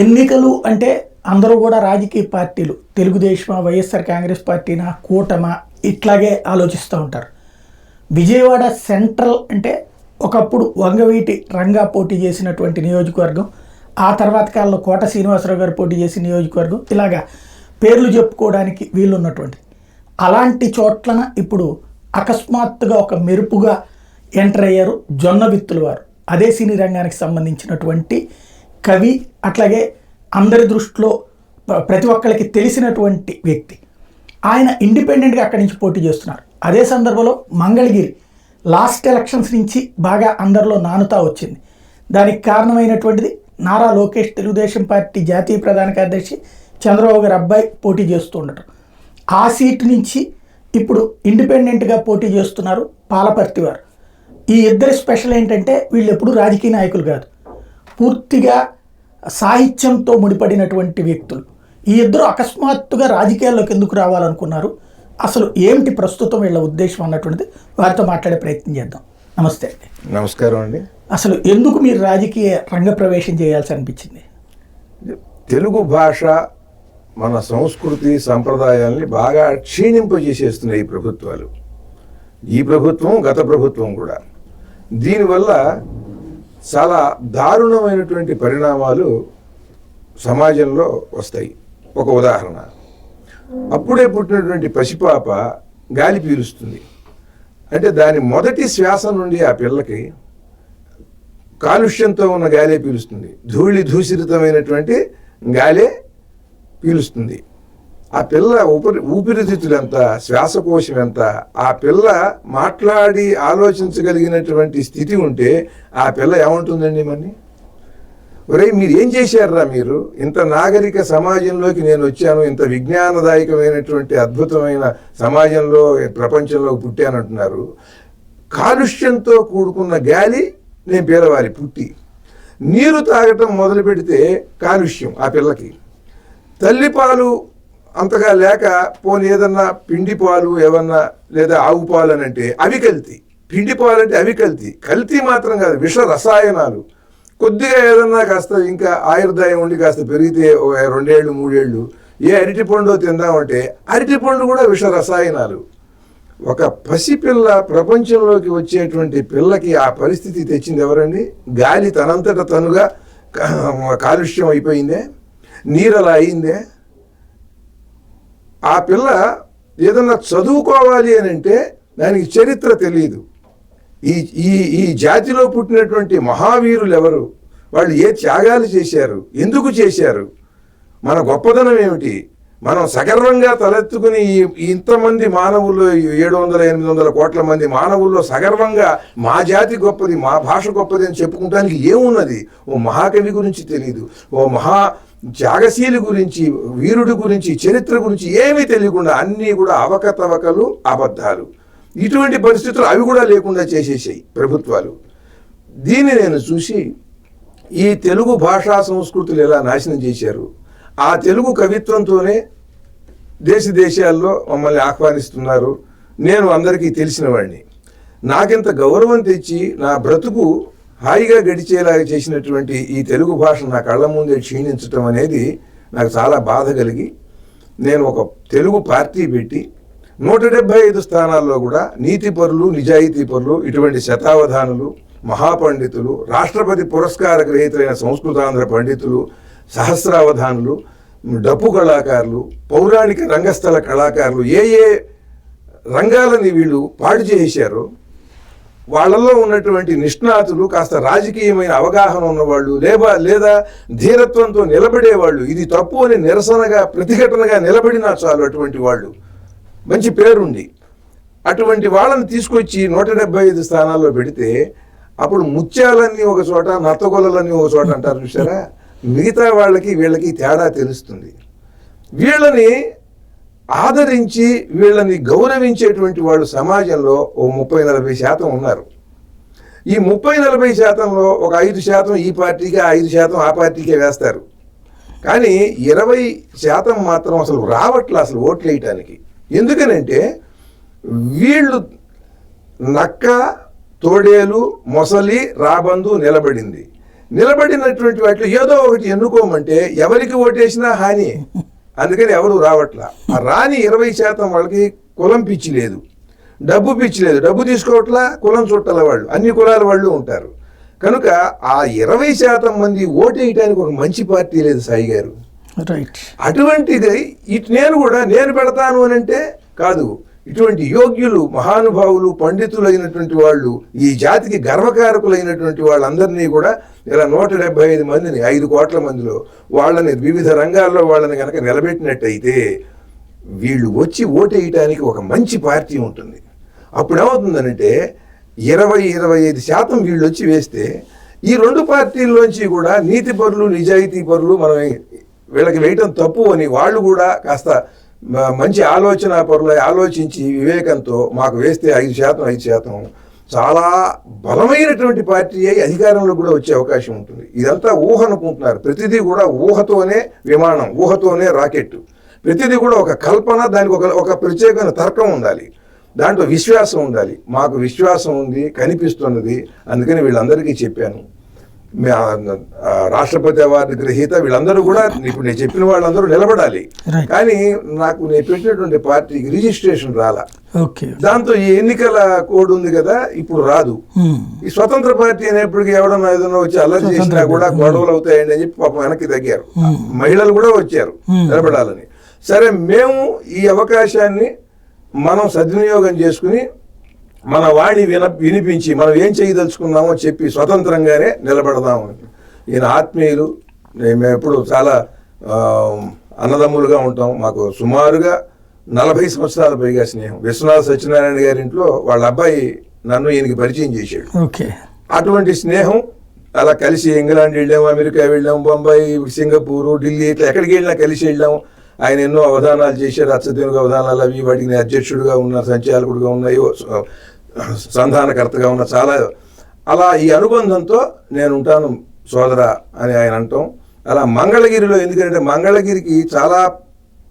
ఎన్నికలు అంటే అందరూ కూడా రాజకీయ పార్టీలు తెలుగుదేశమా వైఎస్ఆర్ కాంగ్రెస్ పార్టీనా కూటమా ఇట్లాగే ఆలోచిస్తూ ఉంటారు. విజయవాడ సెంట్రల్ అంటే ఒకప్పుడు వంగవీటి రంగా పోటీ చేసినటువంటి నియోజకవర్గం, ఆ తర్వాత కాలంలో కోట శ్రీనివాసరావు గారు పోటీ చేసిన నియోజకవర్గం, ఇలాగా పేర్లు చెప్పుకోవడానికి వీళ్ళు ఉన్నటువంటి అలాంటి చోట్లన ఇప్పుడు అకస్మాత్తుగా ఒక మెరుపుగా ఎంటర్ అయ్యారు జొన్న విత్తుల వారు. అదే సినీ రంగానికి సంబంధించినటువంటి కవి, అట్లాగే అందరి దృష్టిలో ప్రతి ఒక్కరికి తెలిసినటువంటి వ్యక్తి. ఆయన ఇండిపెండెంట్గా అక్కడి నుంచి పోటీ చేస్తున్నారు. అదే సందర్భంలో మంగళగిరి లాస్ట్ ఎలక్షన్స్ నుంచి బాగా అందరిలో నానుతా వచ్చింది. దానికి కారణమైనటువంటిది నారా లోకేష్ తెలుగుదేశం పార్టీ జాతీయ ప్రధాన కార్యదర్శి చంద్రబాబు గారి అబ్బాయి పోటీ చేస్తూ ఉండటం. ఆ సీటు నుంచి ఇప్పుడు ఇండిపెండెంట్గా పోటీ చేస్తున్నారు పాలపర్తి వారు. ఈ ఇద్దరి స్పెషల్ ఏంటంటే వీళ్ళు ఎప్పుడు రాజకీయ నాయకులు కాదు, పూర్తిగా సాహిత్యంతో ముడిపడినటువంటి వ్యక్తులు. ఈ ఇద్దరు అకస్మాత్తుగా రాజకీయాల్లోకి ఎందుకు రావాలనుకున్నారు, అసలు ఏమిటి ప్రస్తుతం వీళ్ళ ఉద్దేశం అన్నటువంటిది వారితో మాట్లాడే ప్రయత్నం చేద్దాం. నమస్తే అండి. నమస్కారం అండి. అసలు ఎందుకు మీరు రాజకీయ రంగ ప్రవేశం చేయాల్సి అనిపించింది? తెలుగు భాష మన సంస్కృతి సంప్రదాయాల్ని బాగా క్షీణింపజేసేస్తున్నాయి ఈ ప్రభుత్వాలు. ఈ ప్రభుత్వం, గత ప్రభుత్వం కూడా. దీనివల్ల చాలా దారుణమైనటువంటి పరిణామాలు సమాజంలో వస్తాయి. ఒక ఉదాహరణ, అప్పుడే పుట్టినటువంటి పసిపాప గాలి పీలుస్తుంది అంటే దాని మొదటి శ్వాస నుండి ఆ పిల్లకి కాలుష్యంతో ఉన్న గాలే పీలుస్తుంది, ధూళి దూషితమైనటువంటి గాలే పీలుస్తుంది. ఆ పిల్ల ఊపిరితిత్తులు ఎంత, శ్వాసకోశం ఎంత, ఆ పిల్ల మాట్లాడి ఆలోచించగలిగినటువంటి స్థితి ఉంటే ఆ పిల్ల ఏమంటుందండి? మరి ఒరే మీరు ఏం చేశారా, మీరు ఇంత నాగరిక సమాజంలోకి నేను వచ్చాను, ఇంత విజ్ఞానదాయకమైనటువంటి అద్భుతమైన సమాజంలో ప్రపంచంలో పుట్టానంటున్నారు, కాలుష్యంతో కూడుకున్న గాలి నేను పీలవాలి. పుట్టి నీరు తాగటం మొదలు పెడితే కాలుష్యం ఆ పిల్లకి. తల్లిపాలు అంతగా లేక పోనీ ఏదన్నా పిండి పాలు ఏమన్నా లేదా ఆవు పాలు అని అంటే అవి కల్తీ. పిండి పాలు అంటే అవి కల్తీ. కల్తీ మాత్రం కాదు, విష రసాయనాలు. కొద్దిగా ఏదన్నా కాస్త ఇంకా ఆయుర్దాయం ఉండి కాస్త పెరిగితే 2 ఏళ్ళు 3 ఏళ్ళు ఏ అరటిపండు తిందామంటే అరటిపండు కూడా విష రసాయనాలు. ఒక పసిపిల్ల ప్రపంచంలోకి వచ్చేటువంటి పిల్లకి ఆ పరిస్థితి తెచ్చింది ఎవరండి? గాలి తనంతట తనుగా కాలుష్యం అయిపోయిందే, నీరు అలా అయిందే. ఆ పిల్ల ఏదన్నా చదువుకోవాలి అని అంటే దానికి చరిత్ర తెలియదు. ఈ జాతిలో పుట్టినటువంటి మహావీరులు ఎవరు, వాళ్ళు ఏ త్యాగాలు చేశారు, ఎందుకు చేశారు, మన గొప్పదనం ఏమిటి, మనం సగర్వంగా తలెత్తుకుని ఇంతమంది మానవుల్లో 700-800 కోట్ల మంది మానవుల్లో సగర్వంగా మా జాతి గొప్పది, మా భాష గొప్పది అని చెప్పుకోవడానికి ఏమున్నది? ఓ మహాకవి గురించి తెలియదు, ఓ మహా త్యాగశీలి గురించి, వీరుడి గురించి, చరిత్ర గురించి ఏమీ తెలియకుండా అన్నీ కూడా అవకతవకలు, అబద్ధాలు. ఇటువంటి పరిస్థితులు అవి కూడా లేకుండా చేసేసాయి ప్రభుత్వాలు. దీన్ని నేను చూసి ఈ తెలుగు భాషా సంస్కృతులు ఎలా నాశనం చేశారు, ఆ తెలుగు కవిత్వంతోనే దేశాల్లో మమ్మల్ని ఆహ్వానిస్తున్నారు. నేను అందరికీ తెలిసిన వాడిని. నాకింత గౌరవం తెచ్చి నా బ్రతుకు హాయిగా గడిచేలాగా చేసినటువంటి ఈ తెలుగు భాష నా కళ్ళ ముందే క్షీణించటం అనేది నాకు చాలా బాధ కలిగి నేను ఒక తెలుగు పార్టీ పెట్టి 175 స్థానాల్లో కూడా నీతిపరులు, నిజాయితీ పరులు, ఇటువంటి శతావధానులు, మహాపండితులు, రాష్ట్రపతి పురస్కార గ్రహీతలైన సంస్కృతాంధ్ర పండితులు, సహస్రావధానులు, డప్పు కళాకారులు, పౌరాణిక రంగస్థల కళాకారులు, ఏ రంగాలని వీళ్ళు పాడు చేశారో వాళ్ళల్లో ఉన్నటువంటి నిష్ణాతులు, కాస్త రాజకీయమైన అవగాహన ఉన్నవాళ్ళు, లేదా ధీరత్వంతో నిలబడేవాళ్ళు, ఇది తప్పు అని నిరసనగా ప్రతిఘటనగా నిలబడినా చాలు అటువంటి వాళ్ళు, మంచి పేరుండి అటువంటి వాళ్ళని తీసుకొచ్చి 175 స్థానాల్లో పెడితే అప్పుడు ముత్యాలన్నీ ఒక చోట, నత్తగొల్లలన్నీ ఒక చోట అంటారు చూసారా, మిగతా వాళ్ళకి వీళ్ళకి తేడా తెలుస్తుంది. వీళ్ళని ఆదరించి వీళ్ళని గౌరవించేటువంటి వాళ్ళు సమాజంలో ఓ 30-40% ఉన్నారు. ఈ 30-40%లో ఒక 5% ఈ పార్టీకి, 5% ఆ పార్టీకే వేస్తారు. కానీ 20% మాత్రం అసలు రావట్లే అసలు ఓట్లు వేయటానికి. ఎందుకనంటే వీళ్ళు నక్క, తోడేలు, మొసలి, రాబందు నిలబడింది. నిలబడినటువంటి వాటిలో ఏదో ఒకటి ఎన్నుకోమంటే ఎవరికి ఓటేసినా హాని. అందుకని ఎవరు రావట్లా. ఆ రాని 20% వాళ్ళకి కులం పిచ్చి లేదు, డబ్బు పిచ్చి లేదు, డబ్బు తీసుకోవట్లా, కులం చుట్టాల వాళ్ళు, అన్ని కులాల వాళ్ళు ఉంటారు. కనుక ఆ 20% మంది ఓటేయటానికి ఒక మంచి పార్టీ లేదు సాయి గారు. రైట్. అటువంటిది నేను పెడతాను అని అంటే కాదు. ఇటువంటి యోగ్యులు, మహానుభావులు, పండితులైనటువంటి వాళ్ళు, ఈ జాతికి గర్వకారకులైనటువంటి వాళ్ళందరినీ కూడా ఇలా 175 మందిని 5 కోట్ల మందిలో వాళ్ళని వివిధ రంగాల్లో వాళ్ళని కనుక నిలబెట్టినట్టయితే వీళ్ళు వచ్చి ఓటేయటానికి ఒక మంచి పార్టీ ఉంటుంది. అప్పుడు ఏమవుతుందనంటే 20-25% వీళ్ళు వచ్చి వేస్తే ఈ 2 పార్టీల్లోంచి కూడా నీతి పరులు, నిజాయితీ పరులు మనం వీళ్ళకి వేయటం తప్పు అని వాళ్ళు కూడా కాస్త మంచి ఆలోచన పరులు ఆలోచించి వివేకంతో మాకు వేస్తే 5% చాలా బలమైనటువంటి పార్టీ అయి అధికారంలో కూడా వచ్చే అవకాశం ఉంటుంది. ఇదంతా ఊహ అనుకుంటున్నారు. ప్రతిదీ కూడా ఊహతోనే విమానం, ఊహతోనే రాకెట్, ప్రతిదీ కూడా ఒక కల్పన, దానికి ఒక ప్రత్యేకమైన తర్కం ఉండాలి, దాంట్లో విశ్వాసం ఉండాలి. మాకు విశ్వాసం ఉంది, కనిపిస్తున్నది. అందుకని వీళ్ళందరికీ చెప్పాను. రాష్ట్రపతి అవార్డు గ్రహీత వీళ్ళందరూ కూడా ఇప్పుడు నేను చెప్పిన వాళ్ళందరూ నిలబడాలి. కానీ నేను పెట్టినటువంటి పార్టీకి రిజిస్ట్రేషన్ రాలా. దాంతో ఈ ఎన్నికల కోడ్ ఉంది కదా, ఇప్పుడు రాదు. ఈ స్వతంత్ర పార్టీ అనేప్పటికీ ఎవడన్నా ఏదైనా వచ్చి అల్లరి చేసినా కూడా గొడవలు అవుతాయండి అని చెప్పి పాపం వెనక్కి తగ్గారు. మహిళలు కూడా వచ్చారు నిలబడాలని. సరే, మేము ఈ అవకాశాన్ని మనం సద్వినియోగం చేసుకుని మన వాణి వినిపించి మనం ఏం చేయదలుచుకున్నామో చెప్పి స్వతంత్రంగానే నిలబడదాము. ఈయన ఆత్మీయులు, మేము ఎప్పుడు చాలా అన్నదమ్ములుగా ఉంటాం. మాకు సుమారుగా 40 సంవత్సరాల పైగా స్నేహం. విశ్వనాథ సత్యనారాయణ గారి ఇంట్లో వాళ్ళ అబ్బాయి నన్ను ఈయనకి పరిచయం చేశాడు. అటువంటి స్నేహం అలా కలిసి ఇంగ్లాండ్ వెళ్ళాము, అమెరికా వెళ్ళాము, బొంబాయి, సింగపూరు, ఢిల్లీ, ఇట్లా ఎక్కడికి వెళ్ళినా కలిసి వెళ్ళాము. ఆయన ఎన్నో అవధానాలు చేశారు, అచ్చతెనుగు అవధానాలు. అవి వాటికి అధ్యక్షుడిగా ఉన్నారు, సంచాలకుడిగా ఉన్నాయో, సంధానకర్తగా ఉన్న చాలా. అలా ఈ అనుబంధంతో నేను ఉంటాను సోదరా అని ఆయన అంటాం. అలా మంగళగిరిలో, ఎందుకంటే మంగళగిరికి చాలా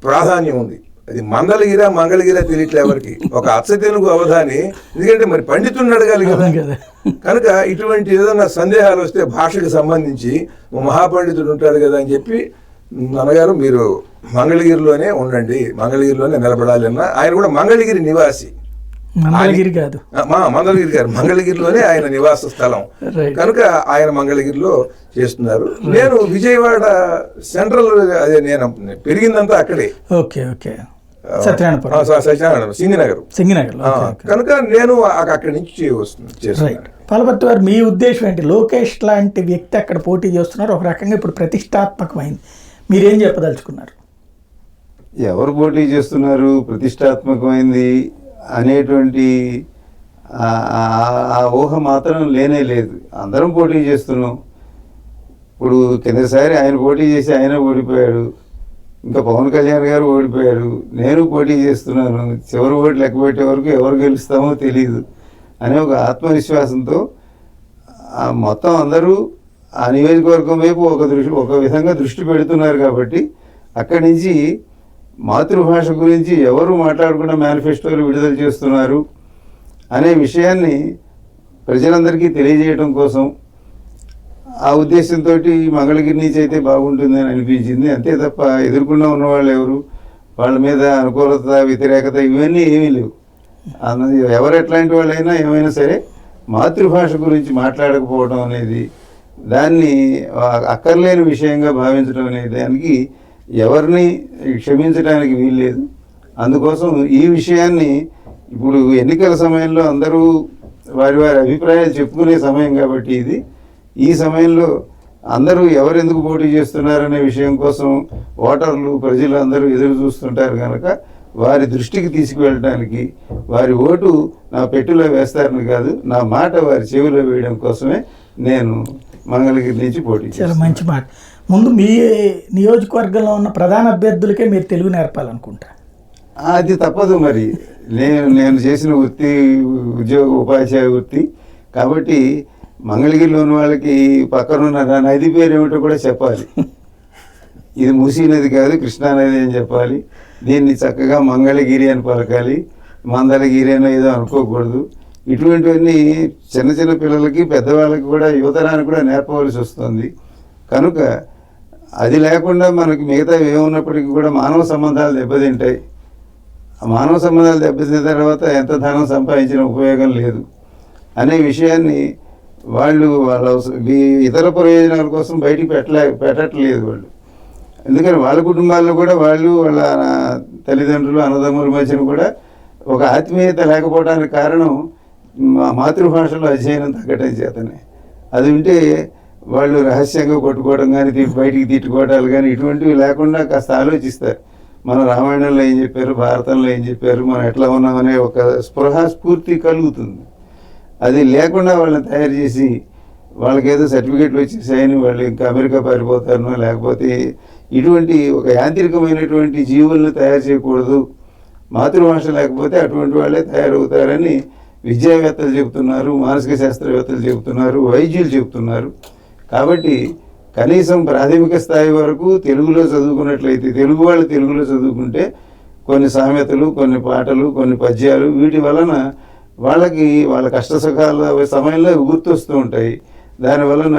ప్రాధాన్యం ఉంది. అది మంగళగిరా తెలియట్లే ఎవరికి. ఒక అచ్చతెనుగు అవధాని, ఎందుకంటే మరి పండితుడిని అడగాలి కదా. కనుక ఇటువంటి ఏదైనా సందేహాలు వస్తే భాషకు సంబంధించి మహాపండితుడు ఉంటాడు కదా అని చెప్పి, నాన్నగారు మీరు మంగళగిరిలోనే ఉండండి, మంగళగిరిలోనే నిలబడాలి అన్న. ఆయన కూడా మంగళగిరి నివాసి, మంగళగిరి కాదు, మంగళగిరి గారు, మంగళగిరిలోనే ఆయన నివాస స్థలం. కనుక ఆయన మంగళగిరిలో చేస్తున్నారు. నేను విజయవాడ సెంట్రల్, అదే నేను పెరిగిందంతా అక్కడే, సత్యనారాయణ సింగినగర్. కనుక నేను అక్కడి నుంచి చేస్తున్నాను. పాలపర్తి వారు, మీ ఉద్దేశం ఏంటి? లోకేష్ లాంటి వ్యక్తి అక్కడ పోటీ చేస్తున్నారు, ఒక రకంగా ఇప్పుడు ప్రతిష్టాత్మకమైంది, మీరేం చెప్పదలుచుకున్నారు? ఎవరు పోటీ చేస్తున్నారు, ప్రతిష్టాత్మకమైంది అనేటువంటి ఆ ఊహ మాత్రం లేనే లేదు. అందరం పోటీ చేస్తున్నాం. ఇప్పుడు కిందసారి ఆయన పోటీ చేసి ఆయన ఓడిపోయాడు, ఇంకా పవన్ కళ్యాణ్ గారు ఓడిపోయారు, నేను పోటీ చేస్తున్నాను. చివరి ఓటు లెక్క పెట్టే వరకు ఎవరు గెలుస్తామో తెలియదు అనే ఒక ఆత్మవిశ్వాసంతో మొత్తం అందరూ ఆ నియోజకవర్గం వైపు ఒక విధంగా దృష్టి పెడుతున్నారు. కాబట్టి అక్కడి నుంచి మాతృభాష గురించి ఎవరు మాట్లాడకుండా మేనిఫెస్టోలు విడుదల చేస్తున్నారు అనే విషయాన్ని ప్రజలందరికీ తెలియజేయడం కోసం ఆ ఉద్దేశంతో మంగళగిరి నుంచి అయితే బాగుంటుందని అనిపించింది. అంతే తప్ప ఎదుర్కొన్న ఉన్నవాళ్ళు ఎవరు, వాళ్ళ మీద అనుకూలత, వ్యతిరేకత ఇవన్నీ ఏమీ లేవు. అన్నది ఎవరు ఎట్లాంటి వాళ్ళైనా ఏమైనా సరే మాతృభాష గురించి మాట్లాడకపోవడం అనేది, దాన్ని అక్కర్లేని విషయంగా భావించడం అనే దానికి ఎవరిని క్షమించడానికి వీల్లేదు. అందుకోసం ఈ విషయాన్ని ఇప్పుడు ఎన్నికల సమయంలో అందరూ వారి వారి అభిప్రాయాలు చెప్పుకునే సమయం కాబట్టి ఈ సమయంలో అందరూ ఎవరెందుకు పోటీ చేస్తున్నారనే విషయం కోసం ఓటర్లు, ప్రజలు అందరూ ఎదురు చూస్తుంటారు కనుక వారి దృష్టికి తీసుకువెళ్ళడానికి, వారి ఓటు నా పెట్టులో వేస్తారని కాదు, నా మాట వారి చెవిలో వేయడం కోసమే నేను మంగళగిరి నుంచి పోటీ చేస్తాను. చాలా మంచి మాట. ముందు మీ నియోజకవర్గంలో ఉన్న ప్రధాన అభ్యర్థులకే మీరు తెలుగు నేర్పాలనుకుంటా. అది తప్పదు. మరి నేను చేసిన వృత్తి ఉపాధ్యాయ వృత్తి కాబట్టి మంగళగిరిలో ఉన్న వాళ్ళకి పక్కనున్న నది పేరు ఏమిటో కూడా చెప్పాలి. ఇది మూసీ నది కాదు, కృష్ణానది అని చెప్పాలి. దీన్ని చక్కగా మంగళగిరి అని పలకాలి, మందలగిరి అని ఏదో అనుకోకూడదు. ఇటువంటివన్నీ చిన్న చిన్న పిల్లలకి పెద్దవాళ్ళకి కూడా యువతరానికి కూడా నేర్పవలసి వస్తుంది. కనుక అది లేకుండా మనకి మిగతా ఏమున్నప్పటికీ కూడా మానవ సంబంధాలు దెబ్బతింటాయి. ఆ మానవ సంబంధాలు దెబ్బతిన్న తర్వాత ఎంత ధనం సంపాదించిన ఉపయోగం లేదు అనే విషయాన్ని వాళ్ళు వాళ్ళ ఇతర ప్రయోజనాల కోసం బయటికి పెట్టట్లేదు వాళ్ళు. ఎందుకని వాళ్ళ కుటుంబాల్లో కూడా వాళ్ళు వాళ్ళ తల్లిదండ్రులు అన్నదమ్ముల మధ్యన కూడా ఒక ఆత్మీయత లేకపోవడానికి కారణం మాతృభాషలో అధ్యయనం తగ్గటం చేతనే. అది ఉంటే వాళ్ళు రహస్యంగా కొట్టుకోవడం కానీ బయటికి తిట్టుకోవడాలు కానీ ఇటువంటివి లేకుండా కాస్త ఆలోచిస్తారు. మన రామాయణంలో ఏం చెప్పారు, భారతంలో ఏం చెప్పారు, మనం ఎట్లా ఉన్నామనే ఒక స్ఫూర్తి కలుగుతుంది. అది లేకుండా వాళ్ళని తయారు చేసి వాళ్ళకి ఏదో సర్టిఫికేట్లు వచ్చేసాయని వాళ్ళు ఇంకా అమెరికా పారిపోతారనో లేకపోతే ఇటువంటి ఒక యాంత్రికమైనటువంటి జీవులను తయారు చేయకూడదు. మాతృభాష లేకపోతే అటువంటి వాళ్ళే తయారవుతారని విద్యావేత్తలు చెబుతున్నారు, మానసిక శాస్త్రవేత్తలు చెబుతున్నారు, వైద్యులు చెబుతున్నారు. కాబట్టి కనీసం ప్రాథమిక స్థాయి వరకు తెలుగులో చదువుకున్నట్లయితే తెలుగు వాళ్ళు తెలుగులో చదువుకుంటే కొన్ని సామెతలు, కొన్ని పాటలు, కొన్ని పద్యాలు వీటి వలన వాళ్ళకి వాళ్ళ కష్ట సుఖాల సమయంలో గుర్తొస్తూ ఉంటాయి. దానివలన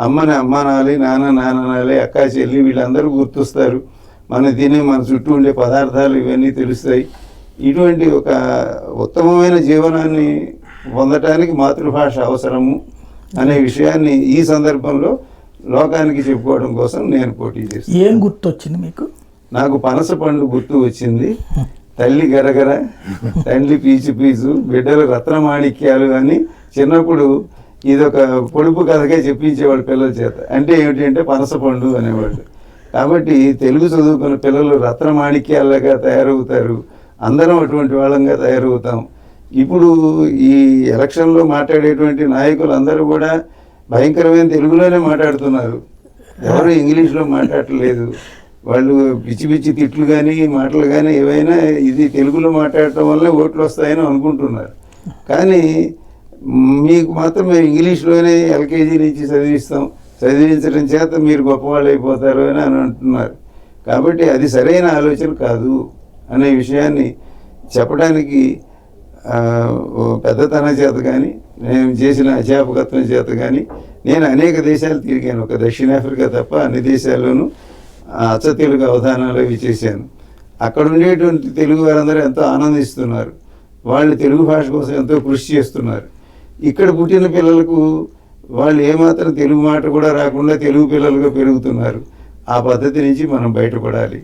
అమ్మని అమ్మ నాలి, నాన్న నాలి, అక్కా చెల్లి వీళ్ళందరూ గుర్తొస్తారు. మన చుట్టూ ఉండే పదార్థాలు ఇవన్నీ తెలుస్తాయి. ఇటువంటి ఒక ఉత్తమమైన జీవనాన్ని పొందటానికి మాతృభాష అవసరము అనే విషయాన్ని ఈ సందర్భంలో లోకానికి చెప్పుకోవడం కోసం నేను పోటీ చేస్తాను. ఏం గుర్తు వచ్చింది మీకు? నాకు పనస పండు గుర్తు వచ్చింది. తల్లి గరగర, తండ్రి పీచు పీచు, బిడ్డలు రత్నమాణిక్యాలు అని చిన్నప్పుడు ఇదొక పొడుపు కథగా చెప్పించేవాడు పిల్లల చేత. అంటే ఏమిటంటే పనస పండు అనేవాళ్ళు. కాబట్టి తెలుగు చదువుకున్న పిల్లలు రత్నమాణిక్యాలుగా తయారవుతారు. అందరం అటువంటి వాళ్ళంగా తయారవుతాం. ఇప్పుడు ఈ ఎలక్షన్లో మాట్లాడేటువంటి నాయకులు అందరూ కూడా భయంకరమైన తెలుగులోనే మాట్లాడుతున్నారు. ఎవరు ఇంగ్లీష్లో మాట్లాడట్లేదు. వాళ్ళు పిచ్చి పిచ్చి తిట్లు కానీ మాటలు కానీ ఏవైనా ఇది తెలుగులో మాట్లాడటం వల్ల ఓట్లు వస్తాయని అనుకుంటున్నారు. కానీ మీకు మాత్రం మేము ఇంగ్లీష్లోనే ఎల్కేజీ నుంచి చదివించడం చేత మీరు గొప్పవాళ్ళు అయిపోతారు అని అంటున్నారు. కాబట్టి అది సరైన ఆలోచన కాదు అనే విషయాన్ని చెప్పడానికి పెద్దతనం చేత కానీ నేను చేసిన అధ్యాపకత్వం చేత కానీ నేను అనేక దేశాలు తిరిగాను. ఒక దక్షిణాఫ్రికా తప్ప అన్ని దేశాల్లోనూ అచ్చ తెలుగు అవధానాలు అవి చేశాను. అక్కడ ఉండేటువంటి తెలుగు వారందరూ ఎంతో ఆనందిస్తున్నారు. వాళ్ళు తెలుగు భాష కోసం ఎంతో కృషి చేస్తున్నారు. ఇక్కడ పుట్టిన పిల్లలకు వాళ్ళు ఏమాత్రం తెలుగు మాట కూడా రాకుండా తెలుగు పిల్లలుగా పెరుగుతున్నారు. ఆ పద్ధతి నుంచి మనం బయటపడాలి.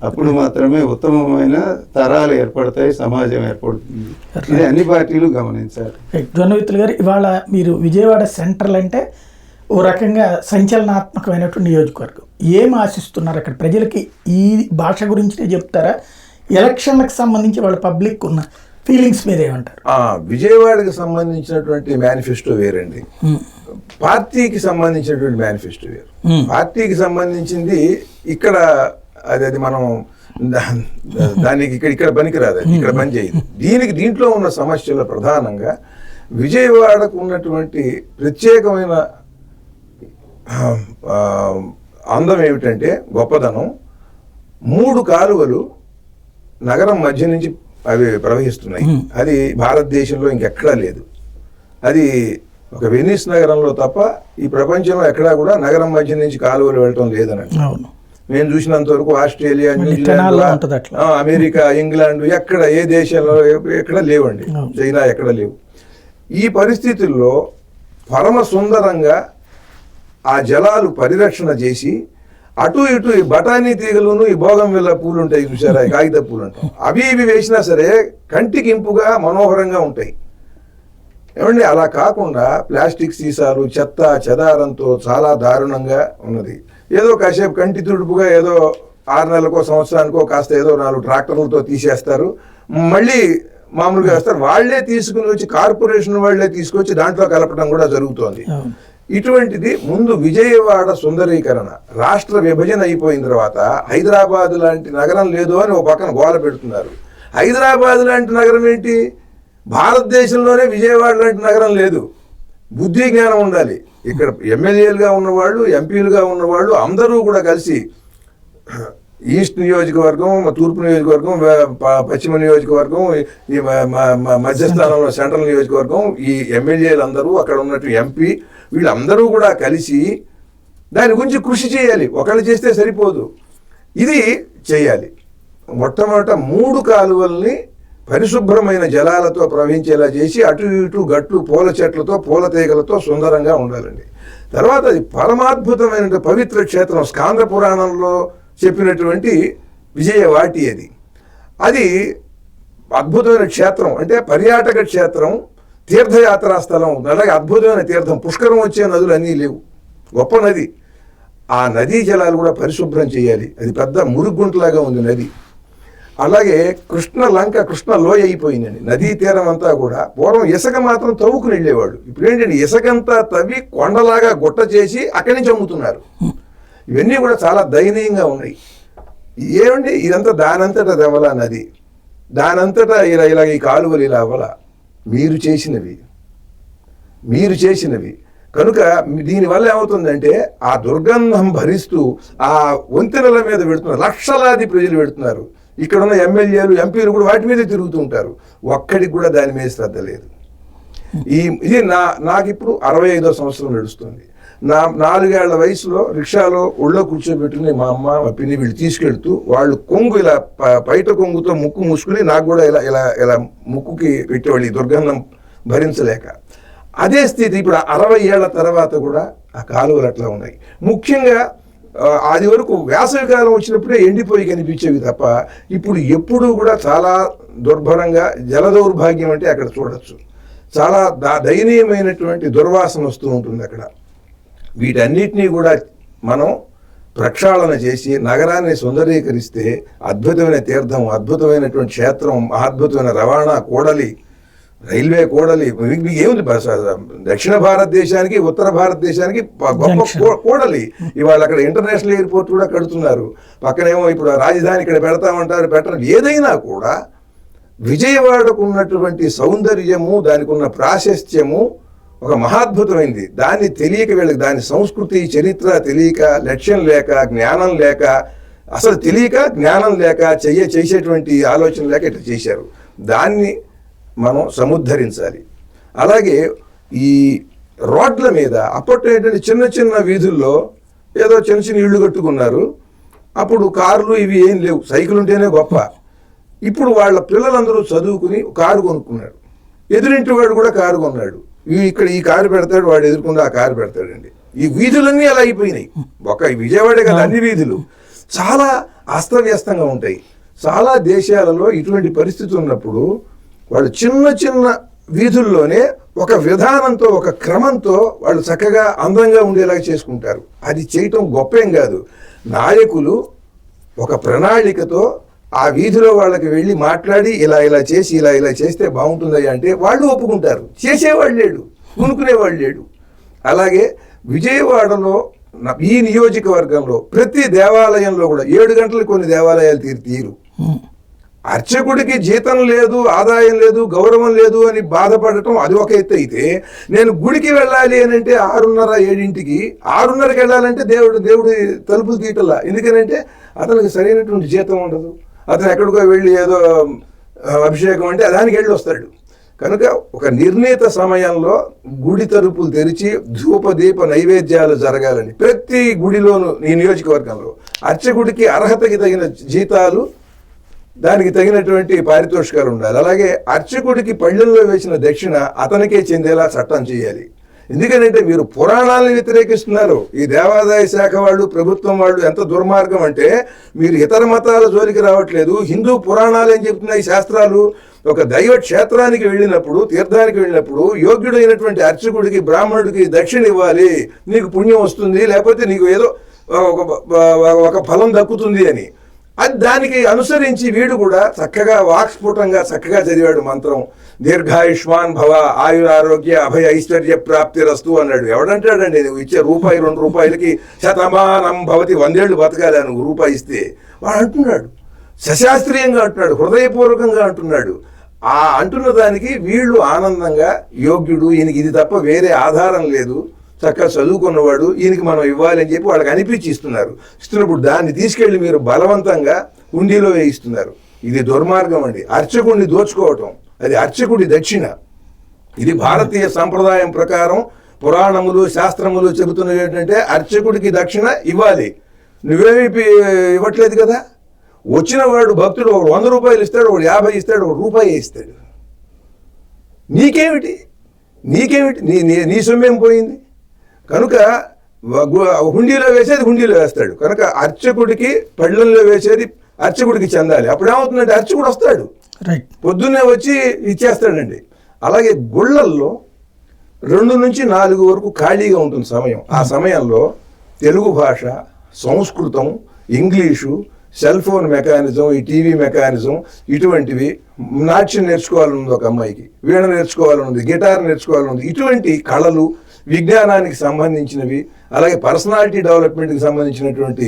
అప్పుడు మాత్రమే ఉత్తమమైన తరాలు ఏర్పడతాయి, సమాజం ఏర్పడుతుంది. ఇది అన్ని పార్టీలు గమనించాలి. జొన్నవిత్తులు గారు, ఇవాళ మీరు విజయవాడ సెంట్రల్ అంటే ఓ రకంగా సంచలనాత్మకమైనటువంటి నియోజకవర్గం. ఏం ఆశిస్తున్నారు అక్కడ ప్రజలకి? ఈ భాష గురించి చెప్తారా? ఎలక్షన్లకు సంబంధించి వాళ్ళ పబ్లిక్ ఉన్న ఫీలింగ్స్ మీద ఏమంటారు? విజయవాడకి సంబంధించినటువంటి మేనిఫెస్టో వేరండి, పార్టీకి సంబంధించినటువంటి మేనిఫెస్టో వేరు. పార్టీకి సంబంధించింది ఇక్కడ అది మనం దానికి ఇక్కడ పనికిరాదు, ఇక్కడ పని చేయదు. దీంట్లో ఉన్న సమస్యలు ప్రధానంగా విజయవాడకు ఉన్నటువంటి ప్రత్యేకమైన అందం ఏమిటంటే గొప్పదనం, 3 కాలువలు నగరం మధ్య నుంచి అవి ప్రవహిస్తున్నాయి. అది భారతదేశంలో ఇంకెక్కడా లేదు. అది ఒక వెనిస్ నగరంలో తప్ప ఈ ప్రపంచంలో ఎక్కడా కూడా నగరం మధ్య నుంచి కాలువలు వెళ్ళటం లేదని. నేను చూసినంత వరకు ఆస్ట్రేలియా, న్యూజిలాండ్, అమెరికా, ఇంగ్లాండ్ ఎక్కడ ఏ దేశంలో ఎక్కడ లేవండి, చైనా ఎక్కడ లేవు. ఈ పరిస్థితుల్లో పరమ సుందరంగా ఆ జలాలు పరిరక్షణ చేసి అటు ఇటు ఈ బఠానీ తీగలును ఈ బోగంవిల్ల పూలు ఉంటాయి చూసారా, కాగిత పూలు అంటాం, అవి ఇవి వేసినా సరే కంటికి ఇంపుగా మనోహరంగా ఉంటాయి. ఏమండి, అలా కాకుండా ప్లాస్టిక్ సీసాలు, చెత్త చెదారంతో చాలా దారుణంగా ఉన్నది. ఏదో కాసేపు కంటి తుడుపుగా ఏదో 6 నెలలకో సంవత్సరానికో కాస్త ఏదో 4 ట్రాక్టర్లతో తీసేస్తారు, మళ్ళీ మామూలుగా వేస్తారు. వాళ్లే తీసుకుని వచ్చి కార్పొరేషన్ వాళ్లే తీసుకొచ్చి దాంట్లో కలపడం కూడా జరుగుతోంది. ఇటువంటిది ముందు విజయవాడ సుందరీకరణ, రాష్ట్ర విభజన అయిపోయిన తర్వాత హైదరాబాద్ లాంటి నగరం లేదు అని ఒక పక్కన గోల పెడుతున్నారు. హైదరాబాద్ లాంటి నగరం ఏంటి, భారతదేశంలోనే విజయవాడ లాంటి నగరం లేదు. బుద్ధి జ్ఞానం ఉండాలి. ఇక్కడ ఎమ్మెల్యేలుగా ఉన్నవాళ్ళు, ఎంపీలుగా ఉన్నవాళ్ళు అందరూ కూడా కలిసి ఈస్ట్ నియోజకవర్గం, తూర్పు నియోజకవర్గం, పశ్చిమ నియోజకవర్గం, ఈ మధ్యస్థానంలో సెంట్రల్ నియోజకవర్గం, ఈ ఎమ్మెల్యేలు అందరూ, అక్కడ ఉన్నట్టు ఎంపీ, వీళ్ళందరూ కూడా కలిసి దాని గురించి కృషి చేయాలి. ఒకళ్ళు చేస్తే సరిపోదు, ఇది చేయాలి. మొట్టమొదట 3 కాలువల్ని పరిశుభ్రమైన జలాలతో ప్రవహించేలా చేసి అటు ఇటు గట్లు పూల చెట్లతో, పూల తీగలతో సుందరంగా ఉండాలండి. తర్వాత అది పరమాద్భుతమైన పవిత్ర క్షేత్రం, స్కాంద పురాణంలో చెప్పినటువంటి విజయవాటి అది అద్భుతమైన క్షేత్రం, అంటే పర్యాటక క్షేత్రం, తీర్థయాత్రా స్థలం, అలాగే అద్భుతమైన తీర్థం. పుష్కరం వచ్చే నదులు అన్నీ లేవు, గొప్ప నది. ఆ నదీ జలాలు కూడా పరిశుభ్రం చేయాలి. అది పెద్ద మురుగుంటలాగా ఉంది నది. అలాగే కృష్ణ లోయ అయిపోయిందండి. నదీ తీరం అంతా కూడా పూర్వం ఇసుక మాత్రం తవ్వుకుని వెళ్ళేవాడు. ఇప్పుడు ఏంటంటే ఇసుకంతా తవ్వి కొండలాగా గుట్ట చేసి అక్కడి నుంచి అమ్ముతున్నారు. ఇవన్నీ కూడా చాలా దయనీయంగా ఉన్నాయి. ఏమండి ఇదంతా దానంతటా దెవలా నది, దానంతటా ఇలా ఈ కాలువలు ఇలా అవ్వాల. మీరు చేసినవి కనుక దీనివల్ల ఏమవుతుందంటే ఆ దుర్గంధం భరిస్తూ ఆ వంతెనల మీద పెడుతున్నారు, లక్షలాది ప్రజలు పెడుతున్నారు. ఇక్కడ ఉన్న ఎమ్మెల్యేలు, ఎంపీలు కూడా వాటి మీదే తిరుగుతూ ఉంటారు. ఒక్కడికి కూడా దాని మీద శ్రద్ధ లేదు. ఇది నాకు ఇప్పుడు 65వ సంవత్సరం నడుస్తుంది. నా 4 ఏళ్ల వయసులో రిక్షాలో ఒళ్ళో కూర్చోబెట్టుకుని మా అమ్మ, మా పిన్ని వీళ్ళు తీసుకెళ్తూ, వాళ్ళు కొంగు ఇలా బయట కొంగుతో ముక్కు మూసుకుని నాకు కూడా ఇలా ముక్కుకి పెట్టేవాళ్ళు, ఈ దుర్గంధం భరించలేక. అదే స్థితి ఇప్పుడు 60 ఏళ్ల తర్వాత కూడా ఆ కాలువలు అట్లా ఉన్నాయి. ముఖ్యంగా అది వరకు వేసవి కాలం వచ్చినప్పుడే ఎండిపోయి కనిపించేవి తప్ప ఇప్పుడు ఎప్పుడూ కూడా చాలా దుర్భరంగా, జల దౌర్భాగ్యం అంటే అక్కడ చూడొచ్చు. చాలా దయనీయమైనటువంటి దుర్వాసన వస్తూ ఉంటుంది అక్కడ. వీటన్నిటినీ కూడా మనం ప్రక్షాళన చేసి నగరాన్ని సుందరీకరిస్తే అద్భుతమైన తీర్థం, అద్భుతమైనటువంటి క్షేత్రం, అద్భుతమైన రవాణా కూడలి, రైల్వే కూడలి, మీకు ఏముంది దక్షిణ భారతదేశానికి, ఉత్తర భారతదేశానికి గొప్ప కూడలి. ఇవాళ అక్కడ ఇంటర్నేషనల్ ఎయిర్పోర్ట్ కూడా కడుతున్నారు. పక్కనేమో ఇప్పుడు రాజధాని ఇక్కడ పెడతామంటారు, పెట్టరు. ఏదైనా కూడా విజయవాడకు ఉన్నటువంటి సౌందర్యము, దానికి ఉన్న ప్రాశస్త్యము ఒక మహాద్భుతమైంది. దాన్ని తెలియక వీళ్ళకి దాని సంస్కృతి, చరిత్ర తెలియక, లక్ష్యం లేక, జ్ఞానం లేక, అసలు తెలియక, జ్ఞానం లేక, చేసేటువంటి ఆలోచన లేక ఇట్లా చేశారు. దాన్ని మనం సముద్ధరించాలి. అలాగే ఈ రోడ్ల మీద అప్పట్లో ఏంటంటే చిన్న చిన్న వీధుల్లో ఏదో చిన్న చిన్న ఇళ్ళు కట్టుకున్నారు. అప్పుడు కార్లు ఇవి ఏం లేవు, సైకిల్ ఉంటేనే గొప్ప. ఇప్పుడు వాళ్ళ పిల్లలందరూ చదువుకుని కారు కొనుక్కున్నాడు. ఎదురింటి వాడు కూడా కారు కొన్నాడు. ఇక్కడ ఈ కారు పెడతాడు, వాడు ఎదుర్కొంటే ఆ కారు పెడతాడండి. ఈ వీధులన్నీ అలా అయిపోయినాయి. ఒక విజయవాడే కదా, అన్ని వీధులు చాలా అస్తవ్యస్తంగా ఉంటాయి. చాలా దేశాలలో ఇటువంటి పరిస్థితి ఉన్నప్పుడు వాళ్ళు చిన్న చిన్న వీధుల్లోనే ఒక విధానంతో, ఒక క్రమంతో వాళ్ళు చక్కగా అందంగా ఉండేలాగా చేసుకుంటారు. అది చేయటం గొప్పేం కాదు. నాయకులు ఒక ప్రణాళికతో ఆ వీధిలో వాళ్ళకి వెళ్ళి మాట్లాడి ఇలా చేసి ఇలా చేస్తే బాగుంటుందయ్యా అంటే వాళ్ళు ఒప్పుకుంటారు. చేసేవాళ్ళు లేడు, కొనుక్కునేవాళ్ళు లేడు. అలాగే విజయవాడలో ఈ నియోజకవర్గంలో ప్రతి దేవాలయంలో కూడా 7 గంటలకు కొన్ని దేవాలయాలు తీరు. అర్చకుడికి జీతం లేదు, ఆదాయం లేదు, గౌరవం లేదు అని బాధపడటం అది ఒక ఎత్తు అయితే, నేను గుడికి వెళ్ళాలి అని అంటే 6:30, 7ంటికి 6:30కి వెళ్ళాలంటే దేవుడి తలుపులు తీయటల్లా. ఎందుకనంటే అతనికి సరైనటువంటి జీతం ఉండదు. అతను ఎక్కడికో వెళ్ళి ఏదో అభిషేకం అంటే దానికి వెళ్ళి వస్తాడు. కనుక ఒక నిర్ణీత సమయంలో గుడి తలుపులు తెరిచి ధూపదీప నైవేద్యాలు జరగాలని ప్రతి గుడిలోనూ ఈ నియోజకవర్గంలో అర్చకుడికి అర్హతకి తగిన జీతాలు, దానికి తగినటువంటి పారితోషికాలు ఉండాలి. అలాగే అర్చకుడికి పళ్ళెల్లో వేసిన దక్షిణ అతనికే చెందేలా చట్టం చేయాలి. ఎందుకంటే మీరు పురాణాలను వ్యతిరేకిస్తున్నారు. ఈ దేవాదాయ శాఖ వాళ్ళు, ప్రభుత్వం వాళ్ళు ఎంత దుర్మార్గం అంటే మీరు ఇతర మతాల జోలికి రావట్లేదు. హిందూ పురాణాలు ఏం చెప్తున్నాయి, శాస్త్రాలు, ఒక దైవ క్షేత్రానికి వెళ్ళినప్పుడు, తీర్థానికి వెళ్ళినప్పుడు యోగ్యుడైనటువంటి అర్చకుడికి, బ్రాహ్మణుడికి దక్షిణ ఇవ్వాలి, నీకు పుణ్యం వస్తుంది, లేకపోతే నీకు ఏదో ఒక ఫలం దక్కుతుంది అని. అది దానికి అనుసరించి వీడు కూడా చక్కగా వాక్స్ఫుటంగా చక్కగా చదివాడు మంత్రం. దీర్ఘాయుష్మాన్ భవ, ఆయురారోగ్య అభయ ఐశ్వర్య ప్రాప్తి రస్తు అన్నాడు. ఎవడంటాడండి నువ్వు ఇచ్చే రూపాయి 2 రూపాయలకి శతమానం భవతి, 100 ఏళ్ళు బతకాలి నువ్వు రూపాయి ఇస్తే? వాడు అంటున్నాడు, సశాస్త్రీయంగా అంటున్నాడు, హృదయపూర్వకంగా అంటున్నాడు. ఆ అంటున్న దానికి వీళ్ళు ఆనందంగా యోగ్యుడు, ఈయనకి ఇది తప్ప వేరే ఆధారం లేదు, చక్కగా చదువుకున్నవాడు, ఈయనకి మనం ఇవ్వాలి అని చెప్పి వాళ్ళకి అనిపించి ఇస్తున్నప్పుడు దాన్ని తీసుకెళ్లి మీరు బలవంతంగా హుండీలో వేయిస్తున్నారు. ఇది దుర్మార్గం అండి. అర్చకుడిని దోచుకోవటం, అది అర్చకుడి దక్షిణ. ఇది భారతీయ సంప్రదాయం ప్రకారం పురాణములు శాస్త్రములు చెబుతున్నవి ఏంటంటే అర్చకుడికి దక్షిణ ఇవ్వాలి. నువ్వేమి ఇవ్వట్లేదు కదా. వచ్చిన వాడు భక్తుడు ఒకడు 100 రూపాయలు ఇస్తాడు, ఒకడు 50 ఇస్తాడు, ఒకడు రూపాయి ఇస్తాడు. నీకేమిటి నీ సొమ్మేం పోయింది? కనుక హుండీలో వేసేది హుండీలో వేస్తాడు. కనుక అర్చకుడికి పళ్ళెంలో వేసేది అర్చకుడికి చెందాలి. అప్పుడేమవుతుందంటే అర్చకుడు వస్తాడు, పొద్దున్నే వచ్చి ఇచ్చేస్తాడండి. అలాగే గుళ్ళల్లో 2 నుంచి 4 వరకు ఖాళీగా ఉంటుంది సమయం. ఆ సమయంలో తెలుగు భాష, సంస్కృతం, ఇంగ్లీషు, సెల్ ఫోన్ మెకానిజం, ఈ టీవీ మెకానిజం, ఇటువంటివి, నాట్యం నేర్చుకోవాలనుంది ఒక అమ్మాయికి, వీణ నేర్చుకోవాలనుంది, గిటార్ నేర్చుకోవాలనుంది, ఇటువంటి కళలు, విజ్ఞానానికి సంబంధించినవి, అలాగే పర్సనాలిటీ డెవలప్మెంట్కి సంబంధించినటువంటి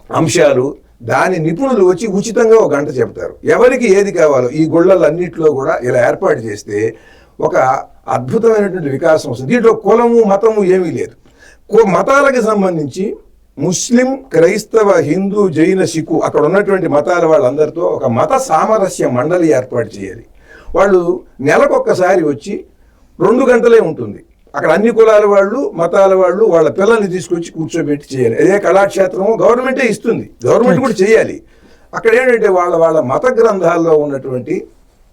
అంశాలు, దాని నిపుణులు వచ్చి ఉచితంగా 1 గంట చెప్తారు. ఎవరికి ఏది కావాలో ఈ గుళ్ళలన్నింటిలో కూడా ఇలా ఏర్పాటు చేస్తే ఒక అద్భుతమైనటువంటి వికాసం వస్తుంది. దీంట్లో కులము మతము ఏమీ లేదు. మతాలకు సంబంధించి ముస్లిం, క్రైస్తవ, హిందూ, జైన, సిక్కు అక్కడ ఉన్నటువంటి మతాల వాళ్ళందరితో ఒక మత సామరస్య మండలి ఏర్పాటు చేయాలి. వాళ్ళు నెలకొక్కసారి వచ్చి 2 గంటలే ఉంటుంది. అక్కడ అన్ని కులాల వాళ్ళు, మతాల వాళ్ళు వాళ్ళ పిల్లల్ని తీసుకొచ్చి కూర్చోబెట్టి చేయాలి. అదే కళాక్షేత్రము గవర్నమెంటే ఇస్తుంది, గవర్నమెంట్ కూడా చేయాలి. అక్కడ ఏంటంటే వాళ్ళ మత గ్రంథాల్లో ఉన్నటువంటి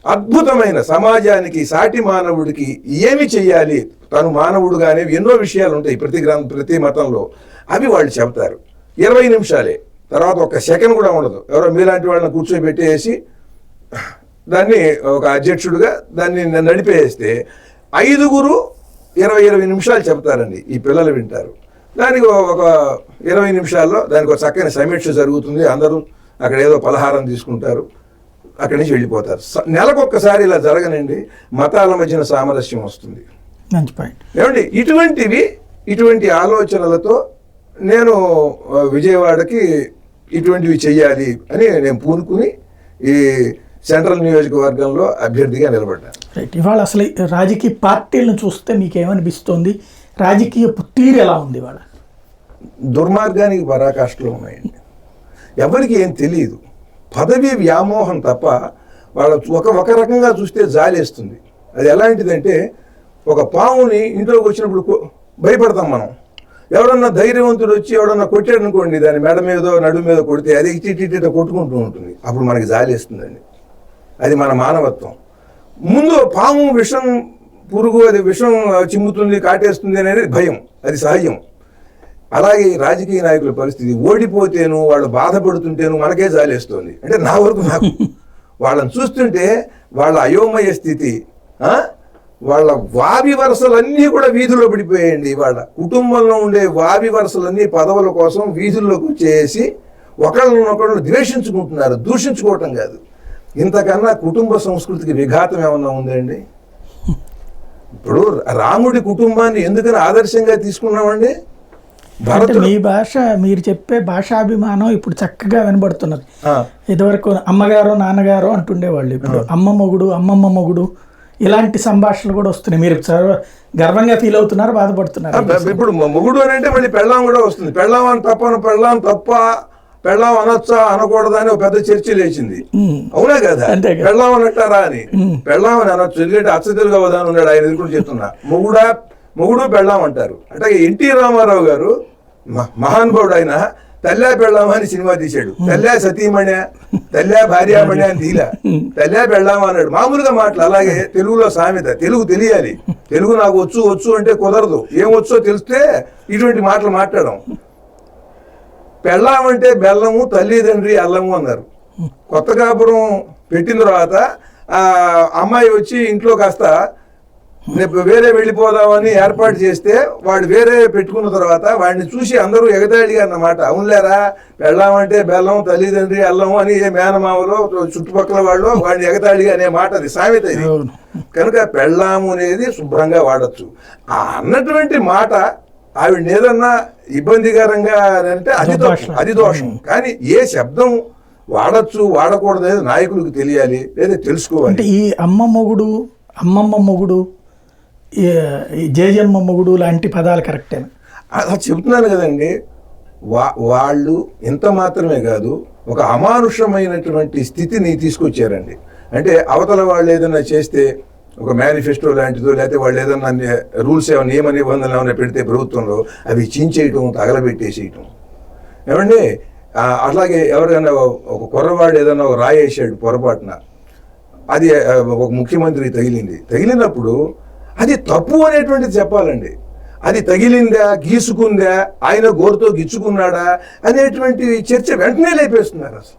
అద్భుతమైన సమాజానికి, సాటి మానవుడికి ఏమి చెయ్యాలి, తను మానవుడుగానే ఎన్నో విషయాలు ఉంటాయి ప్రతి మతంలో, అవి వాళ్ళు చెప్తారు. 20 నిమిషాలే, తర్వాత 1 సెకండ్ కూడా ఉండదు. ఎవరో మీలాంటి వాళ్ళని కూర్చోబెట్టేసి దాన్ని ఒక అధ్యక్షుడిగా దాన్ని నడిపేస్తే 5 20 నిమిషాలు చెప్తారండి. ఈ పిల్లలు వింటారు. దానికి ఒక 20 నిమిషాల్లో దానికి ఒక చక్కని సమీక్ష జరుగుతుంది. అందరూ అక్కడ ఏదో పలహారం తీసుకుంటారు, అక్కడి నుంచి వెళ్ళిపోతారు. నెలకొక్కసారి ఇలా జరగనండి, మతాల మధ్యన సామరస్యం వస్తుంది. మంచి పాయింట్ ఏమండి. ఇటువంటి ఆలోచనలతో నేను విజయవాడకి ఇటువంటివి చెయ్యాలి అని నేను పూనుకుని ఈ సెంట్రల్ నియోజకవర్గంలో అభ్యర్థిగా నిలబడ్డాను. రైట్. ఇవాళ అసలు రాజకీయ పార్టీలను చూస్తే మీకు ఏమనిపిస్తోంది? రాజకీయ తీరు ఎలా ఉంది ఇవాళ? దుర్మార్గానికి పరాకాష్ఠలు ఉన్నాయండి. ఎవరికి ఏం తెలియదు. పదవి వ్యామోహం తప్ప వాళ్ళ ఒక రకంగా చూస్తే జాలేస్తుంది. అది ఎలాంటిదంటే ఒక పావుని ఇంట్లోకి వచ్చినప్పుడు భయపడతాం మనం. ఎవడన్నా ధైర్యవంతుడు వచ్చి ఎవడన్నా కొట్టాడు అనుకోండి, దాని మెడ మీదో నడుము మీద కొడితే అది ఇటు కొట్టుకుంటూ ఉంటుంది. అప్పుడు మనకి జాలేస్తుందండి. అది మన మానవత్వం. ముందు పాము విషం పురుగు, అది విషం చిమ్ముతుంది, కాటేస్తుంది అనేది భయం, అది సహజం. అలాగే రాజకీయ నాయకుల పరిస్థితి, ఓడిపోతేను వాళ్ళు బాధపడుతుంటేను మనకే జాలేస్తుంది. అంటే నా వరకు నాకు వాళ్ళని చూస్తుంటే వాళ్ళ అయోమయ స్థితి, వాళ్ళ వావి వరుసలన్నీ కూడా వీధుల్లో పడిపోయాయండి. వాళ్ళ కుటుంబంలో ఉండే వావి వరుసలన్నీ పదవుల కోసం వీధుల్లోకి వచ్చేసి ఒకళ్ళనొకళ్ళు ద్వేషించుకుంటున్నారు, దూషించుకోవటం కాదు. ఇంతకన్నా కుటుంబ సంస్కృతికి విఘాతం ఏమన్నా ఉందండి? ఇప్పుడు రాముడి కుటుంబాన్ని ఎందుకని ఆదర్శంగా తీసుకున్నామండి? మీ భాష, మీరు చెప్పే భాషాభిమానం ఇప్పుడు చక్కగా వినబడుతున్నది. ఇదివరకు అమ్మగారు నాన్నగారు అంటుండేవాళ్ళు, ఇప్పుడు అమ్మ మొగుడు, అమ్మమ్మ మొగుడు, ఇలాంటి సంభాషణలు కూడా వస్తున్నాయి. మీరు గర్వంగా ఫీల్ అవుతున్నారు, బాధపడుతున్నారు. ఇప్పుడు మొగుడు అని అంటే మళ్ళీ పెళ్ళాం కూడా వస్తుంది. పెళ్ళాం తప్ప పెళ్ళాం అనొచ్చా అనకూడదా అని ఒక పెద్ద చర్చ లేచింది. అవునా కదా? పెళ్ళాం అనట్టారా అని. పెళ్ళాం అని అనొచ్చు, ఎందుకంటే అచ్చతెలుగు అవదాని ఉన్నాడు, ఆయన ఎదుర్కొని చెప్తున్నా. మొగుడు పెళ్ళాం అంటారు. అంటే ఎన్టీ రామారావు గారు మహానుభావుడు, ఆయన తల్లా పెళ్ళామా అని సినిమా తీశాడు. తల్లా సతీమణి, తల్లా భార్యామణి అని తీలా, తల్లా పెళ్ళామా అన్నాడు. మామూలుగా మాటలు. అలాగే తెలుగులో సామెత, తెలుగు తెలియాలి. తెలుగు నాకు వచ్చు అంటే కుదరదు, ఏమొచ్చో తెలిస్తే ఇటువంటి మాటలు మాట్లాడడం. పెళ్ళామంటే బెల్లము, తల్లిదండ్రి అల్లము అన్నారు. కొత్త కాపురం పెట్టిన తర్వాత అమ్మాయి వచ్చి ఇంట్లో కాస్త వేరే వెళ్ళిపోదామని ఏర్పాటు చేస్తే వాడు వేరే పెట్టుకున్న తర్వాత వాడిని చూసి అందరూ ఎగతాళిగా అన్నమాట. అవునులేరా, పెళ్ళామంటే బెల్లం, తల్లిదండ్రి అల్లము అని ఏ మేనమామలో చుట్టుపక్కల వాళ్ళు వాడిని ఎగతాళిగా అనే మాట, అది సామెత ఇది. కనుక పెళ్ళాము అనేది శుభ్రంగా వాడచ్చు. అన్నటువంటి మాట ఆవిడ ఏదన్నా ఇబ్బందికరంగా అంటే అది దోషం. కానీ ఏ శబ్దం వాడచ్చు వాడకూడదు అనేది నాయకులకు తెలియాలి, లేదా తెలుసుకోవాలి. అంటే ఈ అమ్మ మొగుడు, అమ్మమ్మ మొగుడు ఈ జేజమ్మ మొగుడు లాంటి పదాలు కరెక్టేనా? అలా చెబుతున్నాను కదండి. వాళ్ళు ఇంత మాత్రమే కాదు, ఒక అమానుషమైనటువంటి స్థితిని తీసుకొచ్చారండి. అంటే అవతల వాళ్ళు ఏదైనా చేస్తే ఒక మేనిఫెస్టో లాంటిదో, లేకపోతే వాళ్ళు ఏదైనా రూల్స్ ఏమైనా నియమ నిబంధనలు ఏమైనా పెడితే ప్రభుత్వంలో అవి చించేయటం, తగలబెట్టేసేయటం. ఏమండి అట్లాగే ఎవరికైనా ఒక కుర్రవాడు ఏదైనా ఒక రాయేసాడు పొరపాటున, అది ఒక ముఖ్యమంత్రి తగిలినప్పుడు అది తప్పు అనేటువంటిది చెప్పాలండి. అది తగిలిందా, గీసుకుందా, ఆయన గోరుతో గిచ్చుకున్నాడా అనేటువంటి చర్చ వెంటనే లేపేస్తున్నారు. అసలు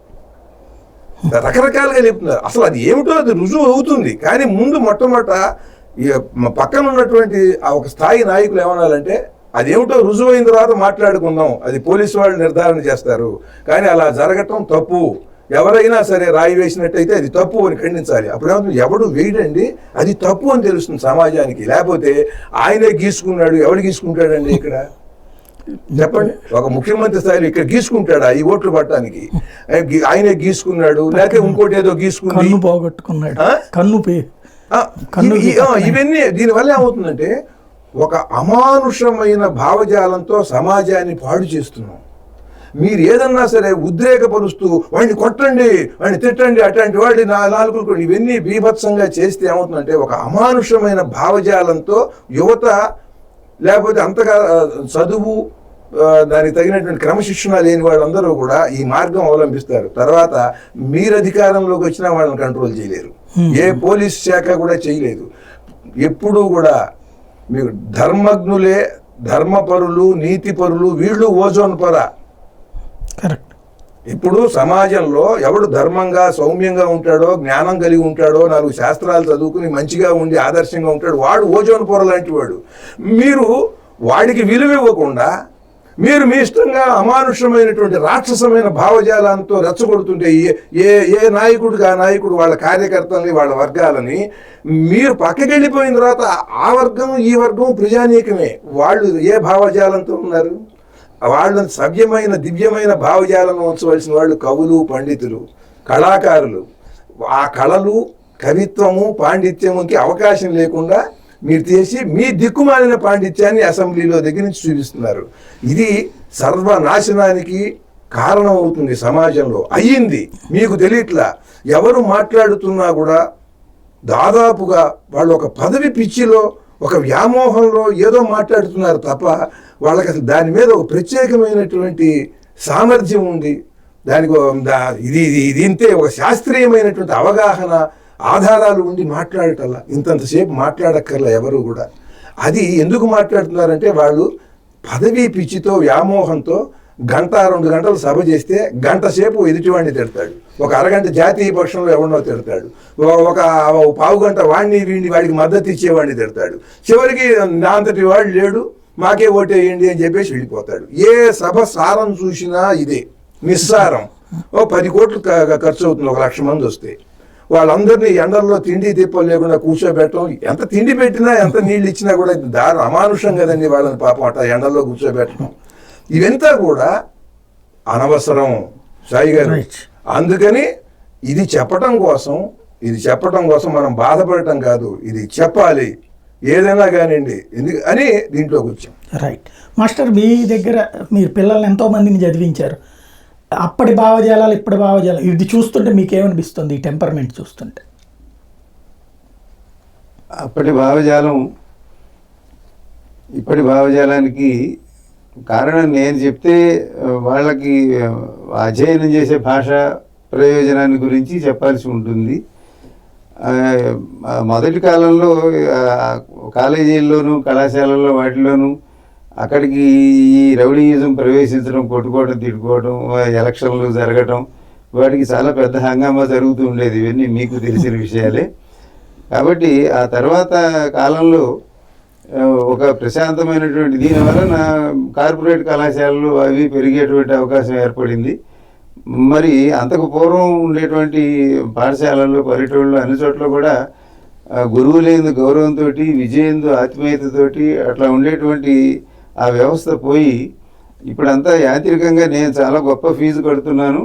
రకరకాలుగా లేపుతున్నారు. అసలు అది ఏమిటో అది రుజువు అవుతుంది, కానీ ముందు మొట్టమొదట పక్కన ఉన్నటువంటి ఆ ఒక స్థాయి నాయకులు ఏమనాలంటే అదేమిటో రుజువు అయిన తర్వాత మాట్లాడుకుందాం, అది పోలీసు వాళ్ళు నిర్ధారణ చేస్తారు, కానీ అలా జరగటం తప్పు. ఎవరైనా సరే రాయి వేసినట్టయితే అది తప్పు అని ఖండించాలి. అప్పుడేమవుతుంది, ఎవడు వేయడండి అది తప్పు అని తెలుస్తుంది సమాజానికి. లేకపోతే ఆయనే గీసుకున్నాడు, ఎవడు గీసుకుంటాడండి ఇక్కడ చెప్పండి? ఒక ముఖ్యమంత్రి స్థాయిలో ఇక్కడ గీసుకుంటాడా ఈ ఓట్లు పట్టడానికి? ఆయనే గీసుకున్నాడు, లేకపోతే ఇంకోటి ఏదో గీసుకుని పోగొట్టుకున్నాడు, ఇవన్నీ దీనివల్ల ఏమవుతుందంటే ఒక అమానుషమైన భావజాలంతో సమాజాన్ని పాడు చేస్తున్నాం. మీరు ఏదన్నా సరే ఉద్రేకపరుస్తూ వాడిని కొట్టండి, వాడిని తిట్టండి, అట్లాంటి వాడిని నాలుగు ఇవన్నీ బీభత్సంగా చేస్తే ఏమవుతుందంటే ఒక అమానుషమైన భావజాలంతో యువత, లేకపోతే అంతగా చదువు దానికి తగినటువంటి క్రమశిక్షణ లేని వాళ్ళందరూ కూడా ఈ మార్గం అవలంబిస్తారు. తర్వాత మీరు అధికారంలోకి వచ్చినా వాళ్ళని కంట్రోల్ చేయలేరు, ఏ పోలీస్ శాఖ కూడా చేయలేదు. ఎప్పుడూ కూడా మీకు ధర్మజ్ఞులే, ధర్మపరులు, నీతిపరులు, వీళ్ళు ఓజోన్ పొర. కరెక్ట్. ఇప్పుడు సమాజంలో ఎవడు ధర్మంగా సౌమ్యంగా ఉంటాడో, జ్ఞానం కలిగి ఉంటాడో, 4 శాస్త్రాలు చదువుకుని మంచిగా ఉండి ఆదర్శంగా ఉంటాడు, వాడు ఓజోన్ పొర లాంటి వాడు. మీరు వాడికి విలువ ఇవ్వకుండా మీరు మీ ఇష్టంగా అమానుషమైనటువంటి రాక్షసమైన భావజాలంతో రెచ్చగొడుతుంటే ఏ నాయకుడికి ఆ నాయకుడు వాళ్ళ కార్యకర్తల్ని, వాళ్ళ వర్గాలని మీరు పక్కకి వెళ్ళిపోయిన తర్వాత ఆ వర్గం ఈ వర్గం ప్రజానీకమే. వాళ్ళు ఏ భావజాలంతో ఉన్నారు? వాళ్ళని సవ్యమైన దివ్యమైన భావజాలను ఉంచవలసిన వాళ్ళు కవులు, పండితులు, కళాకారులు. ఆ కళలు, కవిత్వము, పాండిత్యముకి అవకాశం లేకుండా మీరు చేసి మీ దిక్కుమాలిన పాండిత్యాన్ని అసెంబ్లీలో దగ్గర నుంచి చూపిస్తున్నారు. ఇది సర్వనాశనానికి కారణం అవుతుంది సమాజంలో. అయ్యింది, మీకు తెలియట్లా. ఎవరు మాట్లాడుతున్నా కూడా దాదాపుగా వాళ్ళు ఒక పదవి పిచ్చిలో, ఒక వ్యామోహంలో ఏదో మాట్లాడుతున్నారు తప్ప వాళ్ళకి అసలు దాని మీద ఒక ప్రత్యేకమైనటువంటి సామర్థ్యం ఉంది. దానికి ఇది ఇంతే ఒక శాస్త్రీయమైనటువంటి అవగాహన, ఆధారాలు ఉండి మాట్లాడటల్లా. ఇంతంతసేపు మాట్లాడక్కర్లా ఎవరు కూడా. అది ఎందుకు మాట్లాడుతున్నారంటే వాళ్ళు పదవీ పిచ్చితో, వ్యామోహంతో 1-2 గంటలు సభ చేస్తే 1 గంట సేపు ఎదుటివాడిని తిడతాడు, ఒక అరగంట జాతీయ పక్షంలో ఎవరినో తిడతాడు, ఒక 1/4 గంట వాడికి మద్దతు ఇచ్చేవాడిని తిడతాడు. చివరికి నా అంతటి వాడు లేడు, మాకే ఓటేయండి అని చెప్పేసి వెళ్ళిపోతాడు. ఏ సభ సారం చూసినా ఇదే నిస్సారం. 10 కోట్లు ఖర్చు అవుతుంది 1 లక్ష మంది వస్తే. వాళ్ళందరినీ ఎండల్లో తిండి తిప్పలు లేకుండా కూర్చోబెట్టడం, ఎంత తిండి పెట్టినా ఎంత నీళ్ళు ఇచ్చినా కూడా దారి అమానుషం కదండి. వాళ్ళని పాపం అట్లా ఎండల్లో కూర్చోబెట్టడం ఇవంతా కూడా అనవసరం సాయి గారు. అందుకని ఇది చెప్పటం కోసం మనం బాధపడటం కాదు, ఇది చెప్పాలి ఏదైనా కానివ్వండి ఎందుకు అని దీంట్లోకి వచ్చాం. రైట్ మాస్టర్, మీ దగ్గర మీరు పిల్లల్ని ఎంతోమందిని చదివించారు. అప్పటి భావజాలాలు, ఇప్పటి భావజాలాలు ఇది చూస్తుంటే మీకేమనిపిస్తుంది? ఈ టెంపర్మెంట్ చూస్తుంటే అప్పటి భావజాలం ఇప్పటి భావజాలానికి కారణం నేను చెప్తే వాళ్ళకి అధ్యయనం చేసే భాష ప్రయోజనాన్ని గురించి చెప్పాల్సి ఉంటుంది. మొదటి కాలంలో కాలేజీల్లోనూ, కళాశాలల్లో, వాటిలోనూ అక్కడికి ఈ రౌడీయిజం ప్రవేశించడం, కొట్టుకోవడం, తిట్టుకోవడం, ఎలక్షన్లు జరగటం, వాటికి చాలా పెద్ద హంగామా జరుగుతూ ఉండేది. ఇవన్నీ మీకు తెలిసిన విషయాలే. కాబట్టి ఆ తర్వాత కాలంలో ఒక ప్రశాంతమైనటువంటి దీనివల్ల కార్పొరేట్ కళాశాలలు అవి పెరిగేటువంటి అవకాశం ఏర్పడింది. మరి అంతకు పూర్వం ఉండేటువంటి పాఠశాలల్లో, పల్లెటూళ్ళలో అన్ని చోట్ల కూడా గురువులేందు గౌరవంతో, విజయందు ఆత్మీయతతోటి అట్లా ఉండేటువంటి ఆ వ్యవస్థ పోయి ఇప్పుడంతా యాంత్రికంగా నేను చాలా గొప్ప ఫీజు కడుతున్నాను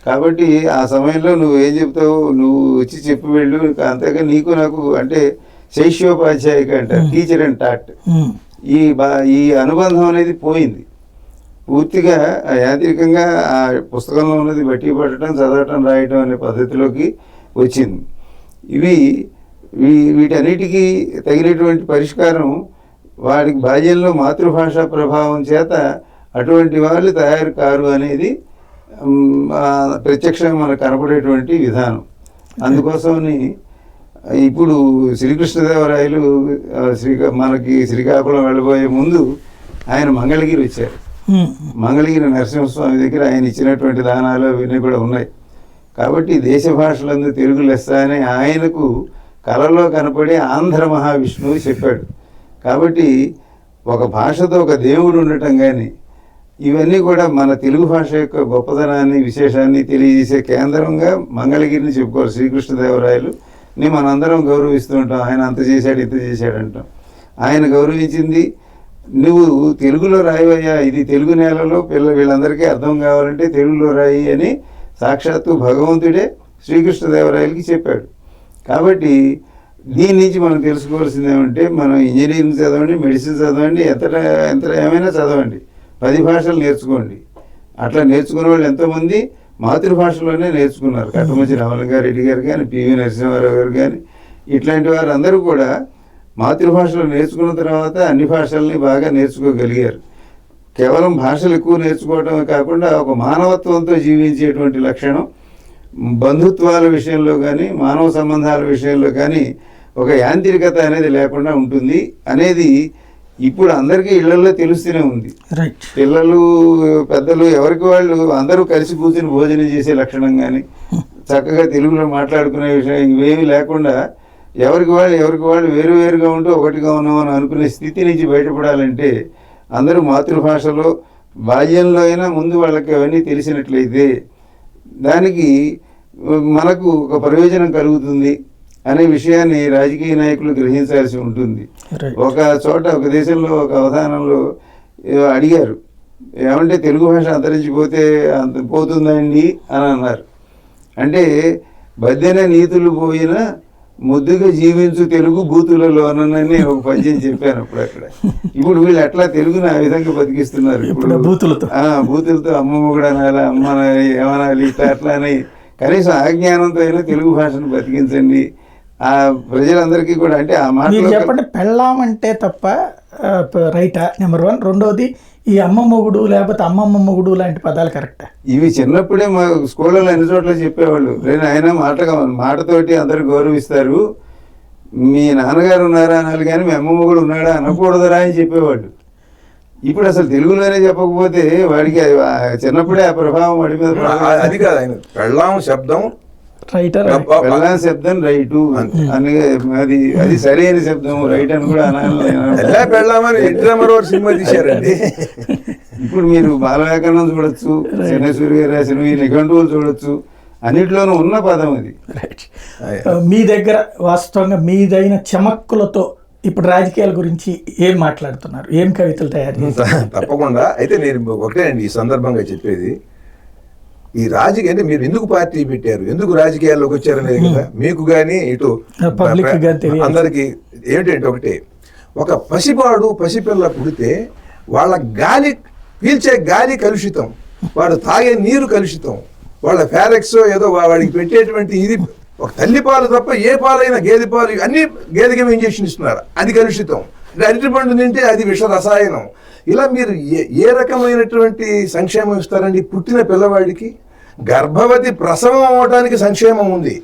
కాబట్టి ఆ సమయంలో నువ్వు ఏం చెప్తావు, నువ్వు వచ్చి చెప్పి వెళ్ళు, అంతేగా నీకు నాకు అంటే శైష్యోపాధ్యాయిక అంటారు, టీచర్ అండ్ టాట్. ఈ అనుబంధం అనేది పోయింది పూర్తిగా. యాంత్రికంగా ఆ పుస్తకంలో ఉన్నది బట్టి పట్టడం, చదవటం, రాయటం అనే పద్ధతిలోకి వచ్చింది. వీటన్నిటికీ తగినటువంటి పరిష్కారం వాడికి బాల్యంలో మాతృభాషా ప్రభావం చేత అటువంటి వాళ్ళు తయారు కారు అనేది ప్రత్యక్షంగా మనకు కనపడేటువంటి విధానం. అందుకోసమని ఇప్పుడు శ్రీకృష్ణదేవరాయలు మనకి శ్రీకాకుళం వెళ్ళబోయే ముందు ఆయన మంగళగిరి వచ్చారు. మంగళగిరి నరసింహస్వామి దగ్గర ఆయన ఇచ్చినటువంటి దానాలు అవన్నీ కూడా ఉన్నాయి. కాబట్టి దేశ భాషలందు తెలుగు లెస్స అని ఆయనకు కళలో కనపడే ఆంధ్ర మహావిష్ణువు చెప్పాడు. కాబట్టి ఒక భాషతో ఒక దేవుడు ఉండటం కానీ ఇవన్నీ కూడా మన తెలుగు భాష యొక్క గొప్పతనాన్ని, విశేషాన్ని తెలియజేసే కేంద్రంగా మంగళగిరిని చెప్పుకోవాలి. శ్రీకృష్ణదేవరాయలు మనందరం గౌరవిస్తూ ఉంటాం. ఆయన అంత చేశాడు, ఇంత చేశాడు అంటాం. ఆయన గౌరవించింది నువ్వు తెలుగులో రాయవయ్యా, ఇది తెలుగు నేలలో వీళ్ళందరికీ అర్థం కావాలంటే తెలుగులో రాయి అని సాక్షాత్తు భగవంతుడే శ్రీకృష్ణదేవరాయలకి చెప్పాడు. కాబట్టి దీని నుంచి మనం తెలుసుకోవాల్సింది ఏమంటే, మనం ఇంజనీరింగ్ చదవండి, మెడిసిన్ చదవండి, ఎంత ఏమైనా చదవండి, 10 భాషలు నేర్చుకోండి. అట్లా నేర్చుకునే వాళ్ళు ఎంతోమంది మాతృభాషలోనే నేర్చుకున్నారు. కట్టమంచి రామలింగారెడ్డి గారు కానీ, పివి నరసింహారావు గారు కానీ, ఇట్లాంటి వారందరూ కూడా మాతృభాషలో నేర్చుకున్న తర్వాత అన్ని భాషల్ని బాగా నేర్చుకోగలిగారు. కేవలం భాషలు ఎక్కువ నేర్చుకోవటమే కాకుండా ఒక మానవత్వంతో జీవించేటువంటి లక్షణం బంధుత్వాల విషయంలో కానీ, మానవ సంబంధాల విషయంలో కానీ ఒక యాంత్రికత అనేది లేకుండా ఉంటుంది అనేది ఇప్పుడు అందరికీ ఇళ్లలో తెలుస్తూనే ఉంది. పిల్లలు, పెద్దలు ఎవరికి వాళ్ళు అందరూ కలిసి కూర్చుని భోజనం చేసే లక్షణం కానీ, చక్కగా తెలుగులో మాట్లాడుకునే విషయం ఇవేమీ లేకుండా ఎవరికి వాళ్ళు వేరువేరుగా ఉంటూ ఒకటిగా ఉన్నామని అనుకునే స్థితి నుంచి బయటపడాలంటే అందరూ మాతృభాషలో బాల్యంలో అయినా ముందు వాళ్ళకి అవన్నీ తెలిసినట్లయితే దానికి మనకు ఒక ప్రయోజనం కలుగుతుంది అనే విషయాన్ని రాజకీయ నాయకులు గ్రహించాల్సి ఉంటుంది. ఒక చోట ఒక దేశంలో ఒక అవధానంలో అడిగారు, ఏమంటే తెలుగు భాష అంతరించిపోతే పోతుందండి అని అన్నారు. అంటే బద్దెన నీతులు పోయిన ముద్దుగా జీవించు తెలుగు బూతులలోనని ఒక పద్యం చెప్పాను అప్పుడు అక్కడ. ఇప్పుడు వీళ్ళు ఎట్లా తెలుగుని ఆ విధంగా బతికిస్తున్నారు. ఇప్పుడు బూతులతో అమ్మమ్మ కూడా అనాలి, అమ్మ ఏమనాలి, ఇట్లా అట్లా అని కనీసం ఆ జ్ఞానంతో అయినా తెలుగు భాషను బతికించండి ఆ ప్రజలందరికీ కూడా. అంటే ఆ మాట చెప్పండి, పెళ్ళామంటే తప్ప రైటా నెంబర్ 1? రెండోది ఈ అమ్మ మొగుడు లేకపోతే అమ్మమ్మ మొగుడు లాంటి పదాలు కరెక్టా? ఇవి చిన్నప్పుడే మా స్కూళ్ళలో అన్ని చోట్ల చెప్పేవాళ్ళు. నేను ఆయన మాటతోటి అందరు గౌరవిస్తారు, మీ నాన్నగారు ఉన్నారా అనాలి కానీ మీ అమ్మ మొగుడు ఉన్నాడా అనకూడదురా అని చెప్పేవాళ్ళు. ఇప్పుడు అసలు తెలుగులోనే చెప్పకపోతే వాడికి చిన్నప్పుడే ఆ ప్రభావం వాడి మీద. అది కాదు, ఆయన పెళ్ళాం శబ్దం పెళ్ళాం శబ్దం రైటు అని, అది సరైన శబ్దం, రైట్ అని కూడా పెళ్ళామని సినిమా తీశారండి. ఇప్పుడు మీరు బాలవ్యాకరణం చూడొచ్చు, చెన్నసూరి గారు రాసిన ఈ నిఘంటువులు చూడొచ్చు, అన్నిట్లోనూ ఉన్న పదం అది. మీ దగ్గర వాస్తవంగా మీదైన చమక్కులతో ఇప్పుడు రాజకీయాల గురించి ఏం మాట్లాడుతున్నారు, ఏం కవితలు తయారు చేస్తారు? తప్పకుండా. అయితే నేను ఒకటే అండి ఈ సందర్భంగా చెప్పేది, ఈ రాజకీయ అంటే మీరు ఎందుకు పార్టీ పెట్టారు, ఎందుకు రాజకీయాల్లోకి వచ్చారనేది కదా మీకు కానీ ఇటు అందరికి ఏంటంటే ఒకటే, ఒక పసిపిల్ల పుడితే వాళ్ళ గాలి పీల్చే గాలి కలుషితం, వాడు తాగే నీరు కలుషితం, వాళ్ళ ఫారెక్స్ ఏదో వాడికి పెట్టేటువంటి ఇది ఒక తల్లి పాలు తప్ప ఏ పాలైనా గేదె పాలు అన్ని గేదెకి ఇంజక్షన్ ఇస్తున్నారు, అది కలుషితం. అరటిపండు తింటే అది విష రసాయనం. ఇలా మీరు ఏ రకమైనటువంటి సంక్షేమం ఇస్తారండి? పుట్టిన పిల్లవాడికి గర్భవతి ప్రసవం అవడానికి సంక్షేమం ఉంది,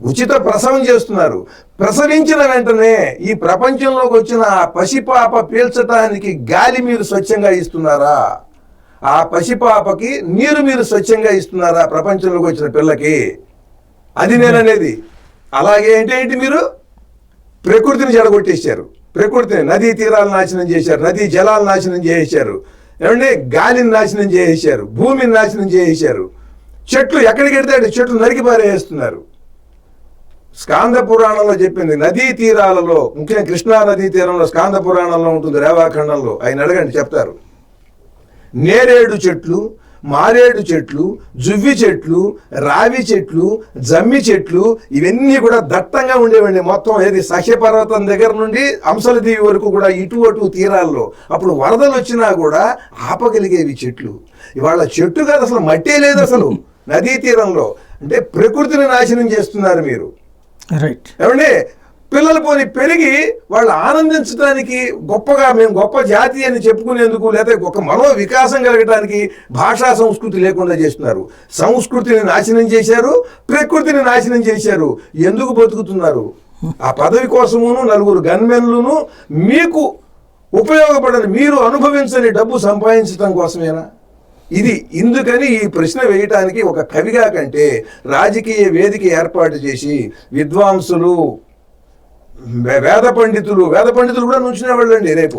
ఉచిత ప్రసవం చేస్తున్నారు. ప్రసవించిన వెంటనే ఈ ప్రపంచంలోకి వచ్చిన ఆ పసిపాప పీల్చడానికి గాలి మీరు స్వచ్ఛంగా ఇస్తున్నారా? ఆ పసిపాపకి నీరు మీరు స్వచ్ఛంగా ఇస్తున్నారా? ప్రపంచంలోకి వచ్చిన పిల్లకి అది నేననేది. అలాగే ఏంటి మీరు ప్రకృతిని చెడగొట్టేశారు, ప్రకృతిని నదీ తీరాలు నాశనం చేశారు, నదీ జలాలు నాశనం చేసేశారు, ఏమంటే గాలిని నాశనం చేసేశారు, భూమిని నాశనం చేసేశారు. చెట్లు ఎక్కడికి వెళ్తాడు చెట్లు నరికి పారేస్తున్నారు. స్కాంద పురాణంలో చెప్పింది నదీ తీరాలలో, ముఖ్యంగా కృష్ణా నదీ తీరంలో స్కాంద పురాణంలో ఉంటుంది, రేవాఖండంలో. ఆయన అడగండి చెప్తారు. నేరేడు చెట్లు మారేడు చెట్లు, జువ్వి చెట్లు, రావి చెట్లు, జమ్మి చెట్లు ఇవన్నీ కూడా దట్టంగా ఉండేవండి. మొత్తం ఏది సహ్యపర్వతం దగ్గర నుండి అంశలదీవి వరకు కూడా ఇటు అటు తీరాల్లో. అప్పుడు వరదలు వచ్చినా కూడా ఆపగలిగేవి చెట్లు. ఇవాళ చెట్టు కాదు, అసలు మట్టే లేదు అసలు నదీ తీరంలో. అంటే ప్రకృతిని నాశనం చేస్తున్నారు మీరు. రైట్. ఏమంటే పిల్లలు పోని పెరిగి వాళ్ళు ఆనందించడానికి, గొప్పగా మేము గొప్ప జాతి అని చెప్పుకునేందుకు, లేదా ఒక మనో వికాసం కలగడానికి భాషా సంస్కృతి లేకుండా చేస్తున్నారు. సంస్కృతిని నాశనం చేశారు, ప్రకృతిని నాశనం చేశారు. ఎందుకు బతుకుతున్నారు? ఆ పదవి కోసమును నలుగురు గన్మెన్లును మీకు ఉపయోగపడని, మీరు అనుభవించని డబ్బు సంపాదించడం కోసమేనా? ఇది ఇందుకని ఈ ప్రశ్న వేయటానికి ఒక కవిగా కంటే రాజకీయ వేదిక ఏర్పాటు చేసి విద్వాంసులు, వేద పండితులు కూడా నుంచునే వాళ్ళండి రేపు.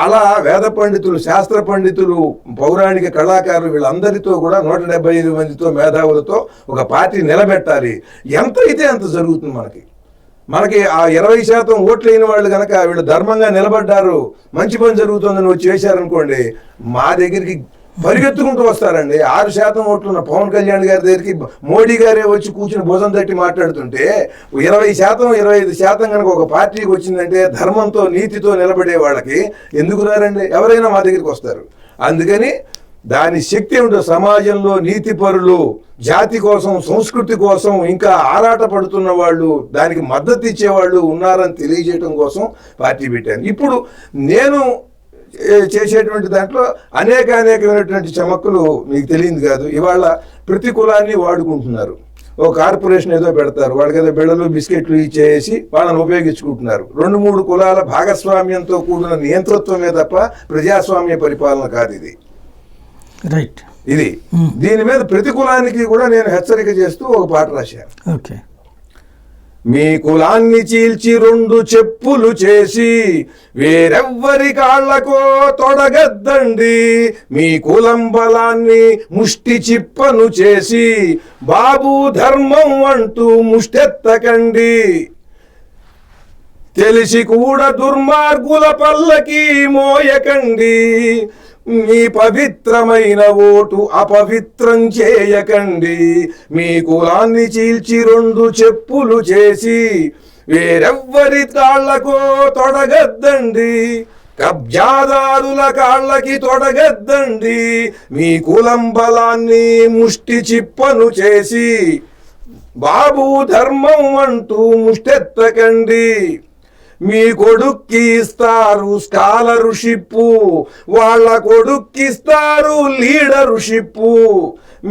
అలా వేద పండితులు, శాస్త్ర పండితులు, పౌరాణిక కళాకారులు వీళ్ళందరితో కూడా 175 మందితో మేధావులతో ఒక పార్టీ నిలబెట్టాలి. ఎంత అయితే అంత జరుగుతుంది. మనకి ఆ 20% ఓట్లు అయిన వాళ్ళు కనుక వీళ్ళు ధర్మంగా నిలబడ్డారు, మంచి పని జరుగుతుందని వచ్చి వేశారనుకోండి, మా దగ్గరికి పరిగెత్తుకుంటూ వస్తారండి. 6% ఓట్లున్న పవన్ కళ్యాణ్ గారి దగ్గరికి మోడీ గారే వచ్చి కూర్చుని భుజం తట్టి మాట్లాడుతుంటే 20%, 25% కనుక ఒక పార్టీకి వచ్చిందంటే ధర్మంతో, నీతితో నిలబడే వాళ్ళకి ఎందుకు రారండి? ఎవరైనా మా దగ్గరికి వస్తారు. అందుకని దాని శక్తి ఉండే సమాజంలో నీతిపరులు, జాతి కోసం, సంస్కృతి కోసం ఇంకా ఆరాట పడుతున్న వాళ్ళు, దానికి మద్దతు ఇచ్చేవాళ్ళు ఉన్నారని తెలియజేయడం కోసం పార్టీ పెట్టాను. ఇప్పుడు నేను చేసేటువంటి దాంట్లో అనేకమైనటువంటి చమక్కులు మీకు తెలియదు కాదు. ఇవాళ ప్రతి కులాన్ని వాడుకుంటున్నారు. ఓ కార్పొరేషన్ ఏదో పెడతారు, వాళ్ళకి ఏదో బిళ్ళలు బిస్కెట్లు ఇచ్చేసి వాళ్ళని ఉపయోగించుకుంటున్నారు. 2-3 కులాల భాగస్వామ్యంతో కూడిన నియంతృత్వమే తప్ప ప్రజాస్వామ్య పరిపాలన కాదు ఇది. రైట్. ఇది దీని మీద ప్రతి కులానికి కూడా నేను హెచ్చరిక చేస్తూ ఒక పాట రాశాను. ఓకే. మీ కులాన్ని చీల్చి 2 చెప్పులు చేసి వేరెవ్వరి కాళ్లకో తొడగద్దండి. మీ కులం బలాన్ని ముష్టి చిప్పను చేసి బాబు ధర్మం అంటూ ముష్టెత్తకండి. తెలిసి కూడా దుర్మార్గుల పల్లకి మోయకండి. మీ పవిత్రమైన ఓటు అపవిత్రం చేయకండి. మీ కులాన్ని చీల్చి 2 చెప్పులు చేసి వేరెవ్వరి కాళ్లకో తొడగద్దండి. కబ్జాదారుల కాళ్ళకి తొడగద్దండి. మీ కులం బలాన్ని ముష్టి చిప్పను చేసి బాబు ధర్మం అంటూ ముష్టెత్తకండి. మీ కొడుక్కి ఇస్తారు స్కాలర్షిప్పు, వాళ్ళ కొడుక్కిస్తారు లీడర్షిప్పు.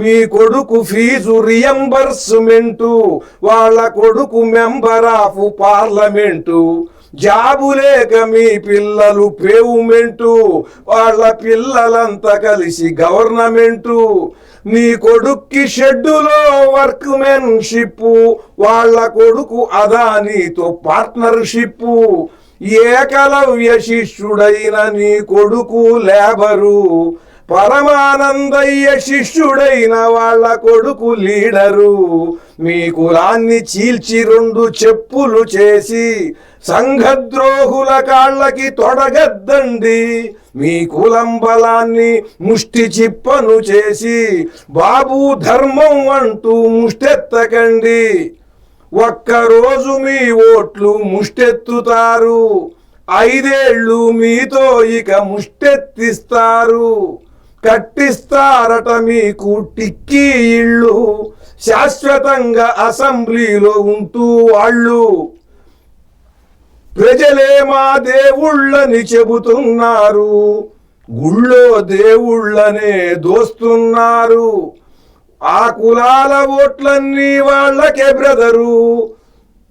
మీ కొడుకు ఫీజు రియంబర్స్మెంటు, వాళ్ళ కొడుకు మెంబర్ ఆఫ్ పార్లమెంటు. జాబు లేక మీ పిల్లలు పేమెంటు, వాళ్ళ పిల్లలంతా కలిసి గవర్నమెంటు. నీ కొడుక్కి షెడ్డులో వర్క్మెన్షిప్, వాళ్ళ కొడుకు అదానీతో పార్ట్నర్షిప్. ఏకలవ్య శిష్యుడైన నీ కొడుకు లేబరు, పరమానందయ్య శిష్యుడైన వాళ్ళ కొడుకు లీడరు. మీ కులాన్ని చీల్చి 2 చెప్పులు చేసి సంఘద్రోహుల కాళ్ళకి తొడగద్దండి. మీ కులం బలాన్ని ముష్టి చిప్పను చేసి బాబు ధర్మం అంటూ ముష్టెత్తకండి. ఒక్కరోజు మీ ఓట్లు ముష్టెత్తుతారు, 5 ఏళ్ళు మీతో ఇక ముష్టెత్తిస్తారు. కట్టిస్తారట మీకు టిక్కీ ఇళ్ళు, శాశ్వతంగా అసెంబ్లీలో ఉంటూ వాళ్ళు. ప్రజలే మా దేవుళ్ళని చెబుతున్నారు, గుళ్ళో దేవుళ్ళనే దోస్తున్నారు. ఆ కులాల ఓట్లన్నీ వాళ్ళకే బ్రదరు,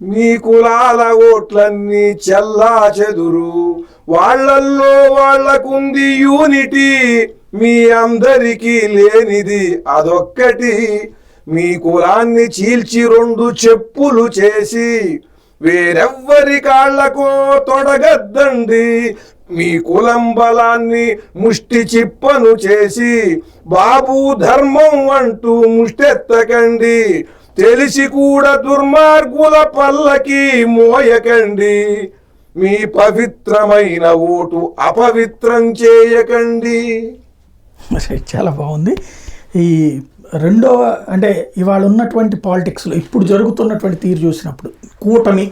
మీ కులాల ఓట్లన్నీ చెల్లా చెదురు. వాళ్ళల్లో వాళ్ళకుంది యూనిటీ, మీ అందరికీ లేనిది అదొక్కటి. మీ కులాన్ని చీల్చి 2 చెప్పులు చేసి వేరెవ్వరి కాళ్లకో తొడగద్దండి. మీ కులం బలాన్ని ముష్టి చిప్పను చేసి బాబు ధర్మం అంటూ ముష్టెత్తకండి. తెలిసి కూడా దుర్మార్గుల పల్లకి మోయకండి. మీ పవిత్రమైన ఓటు అపవిత్రం చేయకండి. చాలా బాగుంది. ఈ రెండవ అంటే ఇవాళ ఉన్నటువంటి పాలిటిక్స్లో ఇప్పుడు జరుగుతున్నటువంటి తీరు చూసినప్పుడు కూటమి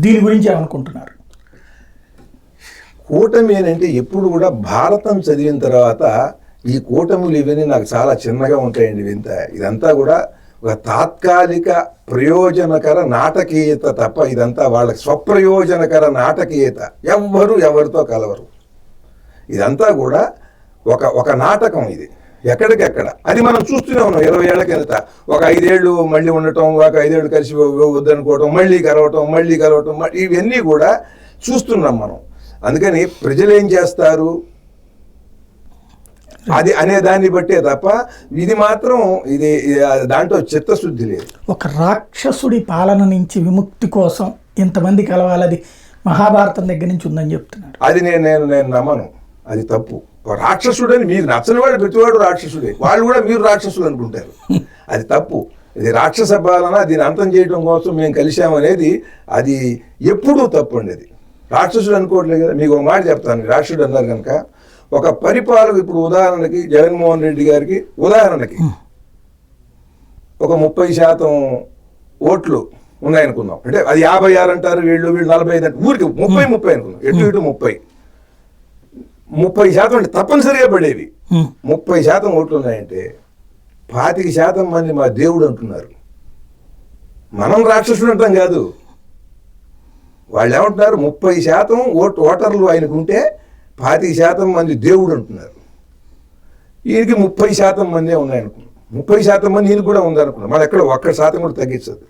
దీని గురించి ఏమనుకుంటున్నారు? కూటమి అని అంటే ఎప్పుడు కూడా భారతం చదివిన తర్వాత ఈ కూటములు ఇవన్నీ నాకు చాలా చిన్నగా ఉంటాయండి. ఇదంతా కూడా ఒక తాత్కాలిక ప్రయోజనకర నాటకీయత తప్ప ఇదంతా వాళ్ళకి స్వప్రయోజనకర నాటకీయత. ఎవరితో కలవరు. ఇదంతా కూడా ఒక నాటకం. ఇది ఎక్కడికెక్కడ అది మనం చూస్తూనే ఉన్నాం. 20 ఏళ్ల కిందట ఒక 5 ఏళ్ళు మళ్ళీ ఉండటం, ఒక 5 ఏళ్ళు కలిసి వద్దనుకోవటం, మళ్ళీ కలవటం ఇవన్నీ కూడా చూస్తున్నాం మనం. అందుకని ప్రజలు ఏం చేస్తారు అది అనే దాన్ని బట్టే తప్ప ఇది మాత్రం ఇది దాంట్లో చిత్తశుద్ధి లేదు. ఒక రాక్షసుడి పాలన నుంచి విముక్తి కోసం ఇంతమంది కలవాలది మహాభారతం దగ్గర నుంచి ఉందని చెప్తున్నారు. అది నేను నమ్మను. అది తప్పు. రాక్షసుడు అని మీకు నచ్చని వాడు ప్రతివాడు రాక్షసుడే. వాళ్ళు కూడా మీరు రాక్షసులు అనుకుంటారు. అది తప్పు. ఇది రాక్షస పాలన. దీన్ని అంతం చేయడం కోసం మేము కలిసామనేది అది ఎప్పుడూ తప్పు అండి. అది రాక్షసుడు అనుకోవట్లేదు కదా. మీకు ఒక మాట చెప్తాను. రాక్షసుడు అన్నారు కనుక ఒక పరిపాలన ఇప్పుడు ఉదాహరణకి జగన్మోహన్ రెడ్డి గారికి ఉదాహరణకి ఒక 30% ఓట్లు ఉన్నాయనుకుందాం. అంటే అది 56 అంటారు, వీళ్ళు 45 అంటారు. ఊరికి 30 అనుకుందాం. ఇటు 30% అంటే తప్పనిసరిగా పడేవి. 30% ఓట్లు ఉన్నాయంటే 25% మంది మా దేవుడు అంటున్నారు. మనం రాక్షసుడు అంటాం కాదు. వాళ్ళు ఏమంటున్నారు? 30% ఓటర్లు ఆయనకుంటే 25% మంది దేవుడు అంటున్నారు. ఈయనకి 30% మందే ఉన్నాయనుకున్నాం. 30% మంది ఈయన కూడా ఉందనుకున్నాం. మన ఎక్కడ 1% కూడా తగ్గించదు.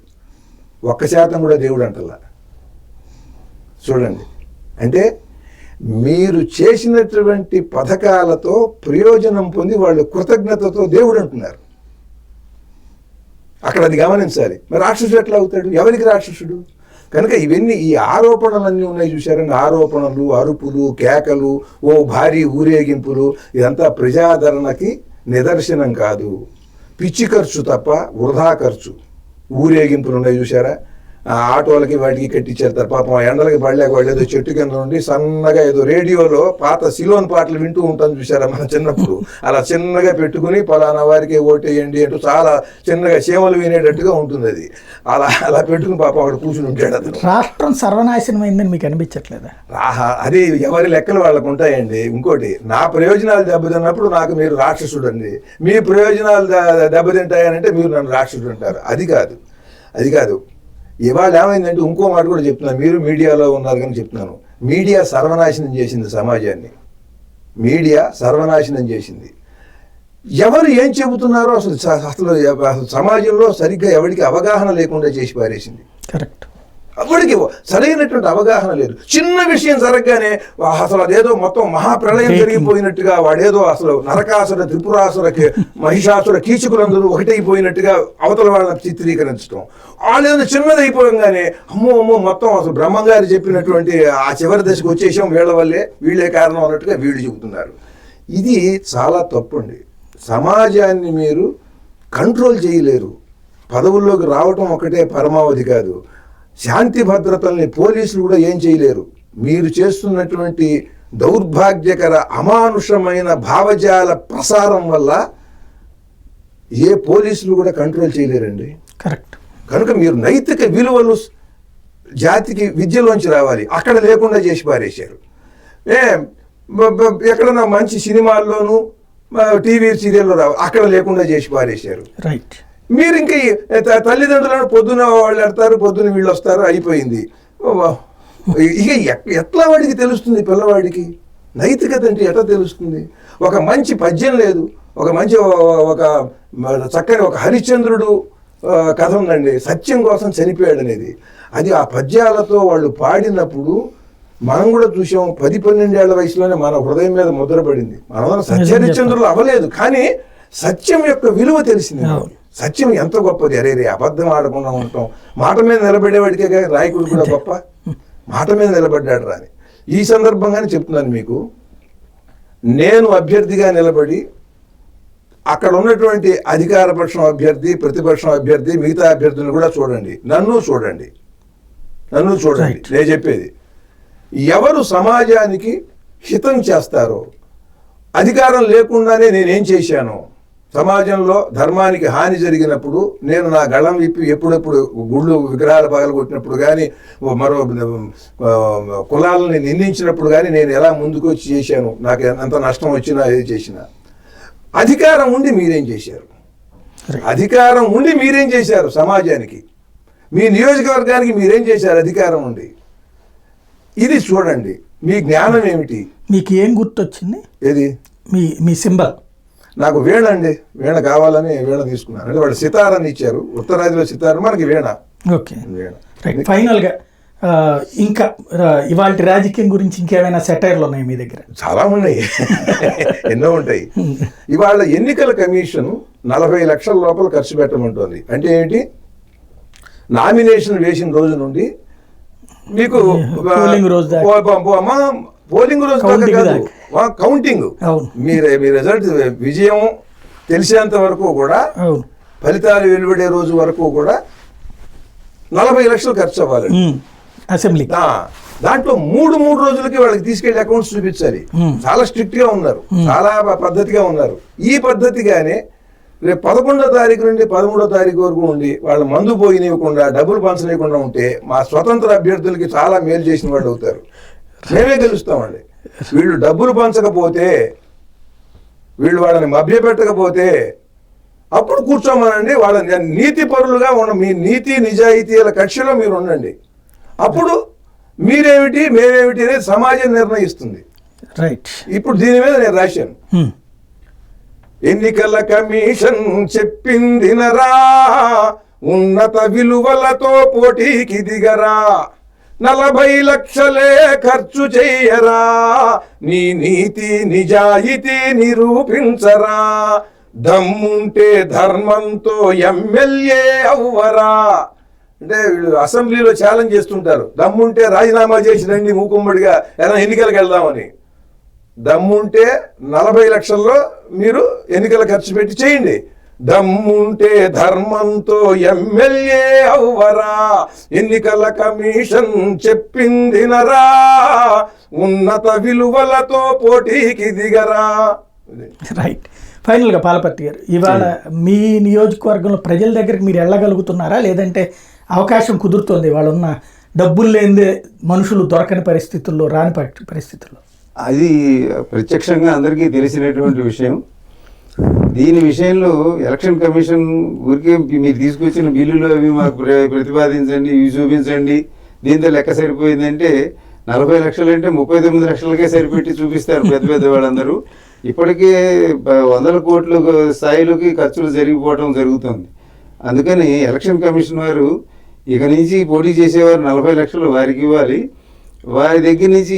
1% కూడా దేవుడు అంటలా. చూడండి, అంటే మీరు చేసినటువంటి పథకాలతో ప్రయోజనం పొంది వాళ్ళు కృతజ్ఞతతో దేవుడు అంటున్నారు. అక్కడ అది గమనించాలి. మరి రాక్షసుడు ఎట్లా అవుతాడు? ఎవరికి రాక్షసుడు? కనుక ఇవన్నీ ఈ ఆరోపణలన్నీ ఉన్నాయి చూశారండి. ఆరోపణలు, అరుపులు, కేకలు, ఓ భారీ ఊరేగింపులు ఇదంతా ప్రజాదరణకి నిదర్శనం కాదు. పిచ్చి ఖర్చు తప్ప వృధా ఖర్చు. ఊరేగింపులు ఉన్నాయి చూసారా? ఆ ఆటోలకి వాటికి కట్టించారు. పాపం ఎండలకి పడలేక వాళ్ళు ఏదో చెట్టు కింద నుండి సన్నగా ఏదో రేడియోలో పాత సిలోన్ పాటలు వింటూ ఉంటాం చూసారా మన చిన్నప్పుడు. అలా చిన్నగా పెట్టుకుని పలానా వారికి ఓటేయండి అంటూ చాలా చిన్నగా సేవలు వినేటట్టుగా ఉంటుంది. అది అలా పెట్టుకుని పాపం అక్కడ కూర్చుని ఉంటాడు అతను. రాష్ట్రం సర్వనాశనమైందని మీకు అనిపించట్లేదా? అది ఎవరి లెక్కలు వాళ్ళకు ఉంటాయండి. ఇంకోటి, నా ప్రయోజనాలు దెబ్బతిన్నప్పుడు నాకు మీరు రాక్షసుడు అండి, మీ ప్రయోజనాలు దెబ్బతింటాయనంటే మీరు నన్ను రాక్షసుడు అంటారు. అది కాదు. ఇవాళ ఏమైందంటే ఇంకో మాట కూడా చెప్తున్నాను. మీరు మీడియాలో ఉన్నారు కానీ చెప్తున్నాను. మీడియా సర్వనాశనం చేసింది సమాజాన్ని. మీడియా సర్వనాశనం చేసింది. ఎవరు ఏం చెబుతున్నారో అసలు సమాజంలో సరిగ్గా ఎవరికి అవగాహన లేకుండా చేసి పారేసింది. కరెక్ట్. ఎవరికి సరైనటువంటి అవగాహన లేదు. చిన్న విషయం జరగగానే అసలు అదేదో మొత్తం మహాప్రళయం జరిగిపోయినట్టుగా వాడేదో అసలు నరకాసుర, త్రిపురాసురకి, మహిషాసుర, కీచకులందరూ ఒకటైపోయినట్టుగా అవతల వాళ్ళని చిత్రీకరించడం. వాళ్ళేదో చిన్నది అయిపోగానే అమ్మో మొత్తం అసలు బ్రహ్మంగారు చెప్పినటువంటి ఆ చివరి దశకు వచ్చేసాం, వీళ్ళే కారణం అన్నట్టుగా వీళ్ళు చెబుతున్నారు. ఇది చాలా తప్పండి. సమాజాన్ని మీరు కంట్రోల్ చేయలేరు. పదవుల్లోకి రావటం ఒకటే పరమావధి కాదు. శాంతి భద్రతల్ని పోలీసులు కూడా ఏం చేయలేరు. మీరు చేస్తున్నటువంటి దౌర్భాగ్యకర అమానుషమైన భావజాల ప్రసారం వల్ల ఏ పోలీసులు కూడా కంట్రోల్ చేయలేరండి. కరెక్ట్. కనుక మీరు నైతిక విలువలు జాతికి విద్యలోంచి రావాలి. అక్కడ లేకుండా చేసి పారేశారు. ఎక్కడన్నా మంచి సినిమాల్లోనూ టీవీ సీరియల్లో రావాలి, అక్కడ లేకుండా చేసి పారేశారు. రైట్. మీరు ఇంకా తల్లిదండ్రులను పొద్దున వాళ్ళు ఎడతారు, పొద్దున వీళ్ళు వస్తారు, అయిపోయింది. ఇక ఎట్లా వాడికి తెలుస్తుంది? పిల్లవాడికి నైతికత అంటే ఎట్లా తెలుస్తుంది? ఒక మంచి పద్యం లేదు, ఒక చక్కని ఒక హరిశ్చంద్రుడు కథ ఉందండి, సత్యం కోసం చనిపోయాడు అనేది. అది ఆ పద్యాలతో వాళ్ళు పాడినప్పుడు మనం కూడా చూసాం. 10-12 ఏళ్ల వయసులోనే మన హృదయం మీద ముద్రపడింది. మనం సత్యహరిశ్చంద్రులు అవ్వలేదు, కానీ సత్యం యొక్క విలువ తెలిసింది. సత్యం ఎంత గొప్పది. అరే అబద్ధం ఆడకుండా ఉంటాం. మాట మీద నిలబడేవాడికే రాయకుడు కూడా గొప్ప. మాట మీద నిలబడ్డాడు రాని. ఈ సందర్భంగానే చెప్తున్నాను మీకు, నేను అభ్యర్థిగా నిలబడి అక్కడ ఉన్నటువంటి అధికార పక్షం అభ్యర్థి, ప్రతిపక్షం అభ్యర్థి, మిగతా అభ్యర్థులను కూడా చూడండి, నన్ను చూడండి. నేను చెప్పేది, ఎవరు సమాజానికి హితం చేస్తారో అధికారం లేకుండానే నేనేం చేశాను, సమాజంలో ధర్మానికి హాని జరిగినప్పుడు నేను నా గళం విప్పి ఎప్పుడెప్పుడు గుళ్ళు విగ్రహాలు పగలగొట్టినప్పుడు కానీ మరో కులాలని నిందించినప్పుడు కానీ నేను ఎలా ముందుకు వచ్చి చేశాను, నాకు ఎంత నష్టం వచ్చినా ఏది చేసినా. అధికారం ఉండి మీరేం చేశారు? అధికారం ఉండి మీరేం చేశారు సమాజానికి? మీ నియోజకవర్గానికి మీరేం చేశారు అధికారం ఉండి? ఇది చూడండి, మీ జ్ఞానం ఏమిటి? మీకు ఏం గుర్తొచ్చింది? ఏది? మీ సింబల్. నాకు వీణ అండి, వీణ కావాలని వీణ తీసుకున్నాను. అంటే వాళ్ళు సితారాన్ని ఇచ్చారు, ఉత్తరాదిలో సితార, మనకి వీణ. Okay, right. ఫైనల్గా ఇంకా ఇవాళ రాజకీయం గురించి ఇంకేమైనా సెటైర్లు ఉన్నాయి మీ దగ్గర? చాలా ఉన్నాయి, ఎన్నో ఉంటాయి. ఇవాళ ఎన్నికల కమిషన్ 40 లక్షల లోపల ఖర్చు పెట్టమంటోంది. అంటే ఏంటి? నామినేషన్ వేసిన రోజు నుండి మీకు పోలింగ్ రోజు పోలింగ్ రోజు కాదు, కౌంటింగ్, మీ రిజల్ట్ విజయం తెలిసేంత వరకు కూడా, ఫలితాలు వెలువడే రోజు వరకు కూడా 40 లక్షలు ఖర్చు అవ్వాలి అసెంబ్లీ. దాంట్లో మూడు రోజులకి వాళ్ళకి తీసుకెళ్లి అకౌంట్స్ చూపించాలి. చాలా స్ట్రిక్ట్ గా ఉన్నారు, చాలా పద్ధతిగా ఉన్నారు. ఈ పద్ధతిగానే రేపు 11వ తారీఖు నుండి 13వ తారీఖు వరకు ఉండి వాళ్ళ మందు పోయినివ్వకుండా, డబ్బులు పంచలేకుండా ఉంటే మా స్వతంత్ర అభ్యర్థులకి చాలా మేలు చేసిన వాళ్ళు అవుతారు. మేమే గెలుస్తామండి. వీళ్ళు డబ్బులు పంచకపోతే, వీళ్ళు వాళ్ళని మభ్యపెట్టకపోతే అప్పుడు కూర్చోమనండి. వాళ్ళ నీతి పరులుగా ఉన్న మీ నీతి నిజాయితీల కక్షలో మీరు ఉండండి. అప్పుడు మీరేమిటి మేమేమిటి అనేది సమాజం నిర్ణయిస్తుంది. రైట్. ఇప్పుడు దీని మీద నేను రాశాను. ఎన్నికల కమిషన్ చెప్పిందినరా, ఉన్నత విలువలతో పోటీకి దిగరా, 40 లక్షలే ఖర్చు చెయ్యరా, నీ నీతి నిజాయితీ నిరూపించరా, దమ్ముంటే ధర్మంతో ఎమ్మెల్యే అవ్వరా. అంటే వీళ్ళు అసెంబ్లీలో ఛాలెంజ్ చేస్తుంటారు, దమ్ముంటే రాజీనామా చేసి రండి మూకుమ్మడిగా ఎలా ఎన్నికలకు వెళ్దామని. దమ్ముంటే 40 లక్షల్లో మీరు ఎన్నికల ఖర్చు పెట్టి చేయండి. దమ్ముంటే ధర్మంతో ఎమ్మెల్యే అవ్వరా, ఎన్నికల కమిషన్ చెప్పిందినరా, ఉన్నత విలువలతో పోటీకి దిగరా. రైట్. ఫైనల్గా పాలపర్తి గారు, ఇవాళ మీ నియోజకవర్గంలో ప్రజల దగ్గరికి మీరు వెళ్ళగలుగుతున్నారా, లేదంటే అవకాశం కుదురుతోంది వాళ్ళ ఉన్న డబ్బులు లేనిదే మనుషులు దొరకని పరిస్థితుల్లో, రాని పరిస్థితుల్లో? అది ప్రత్యక్షంగా అందరికీ తెలిసినటువంటి విషయం. దీని విషయంలో ఎలక్షన్ కమిషన్ ఊరికే మీరు తీసుకొచ్చిన బిల్లులు అవి మాకు ప్రతిపాదించండి, ఇవి చూపించండి, దీంతో లెక్క సరిపోయిందంటే 40 లక్షలు అంటే 39 లక్షలకే సరిపెట్టి చూపిస్తారు పెద్ద వాళ్ళందరూ. ఇప్పటికే 100 కోట్ల స్థాయిలోకి ఖర్చులు జరిగిపోవడం జరుగుతుంది. అందుకని ఎలక్షన్ కమిషన్ వారు ఇక నుంచి పోటీ చేసేవారు 40 లక్షలు వారికి ఇవ్వాలి. వారి దగ్గర నుంచి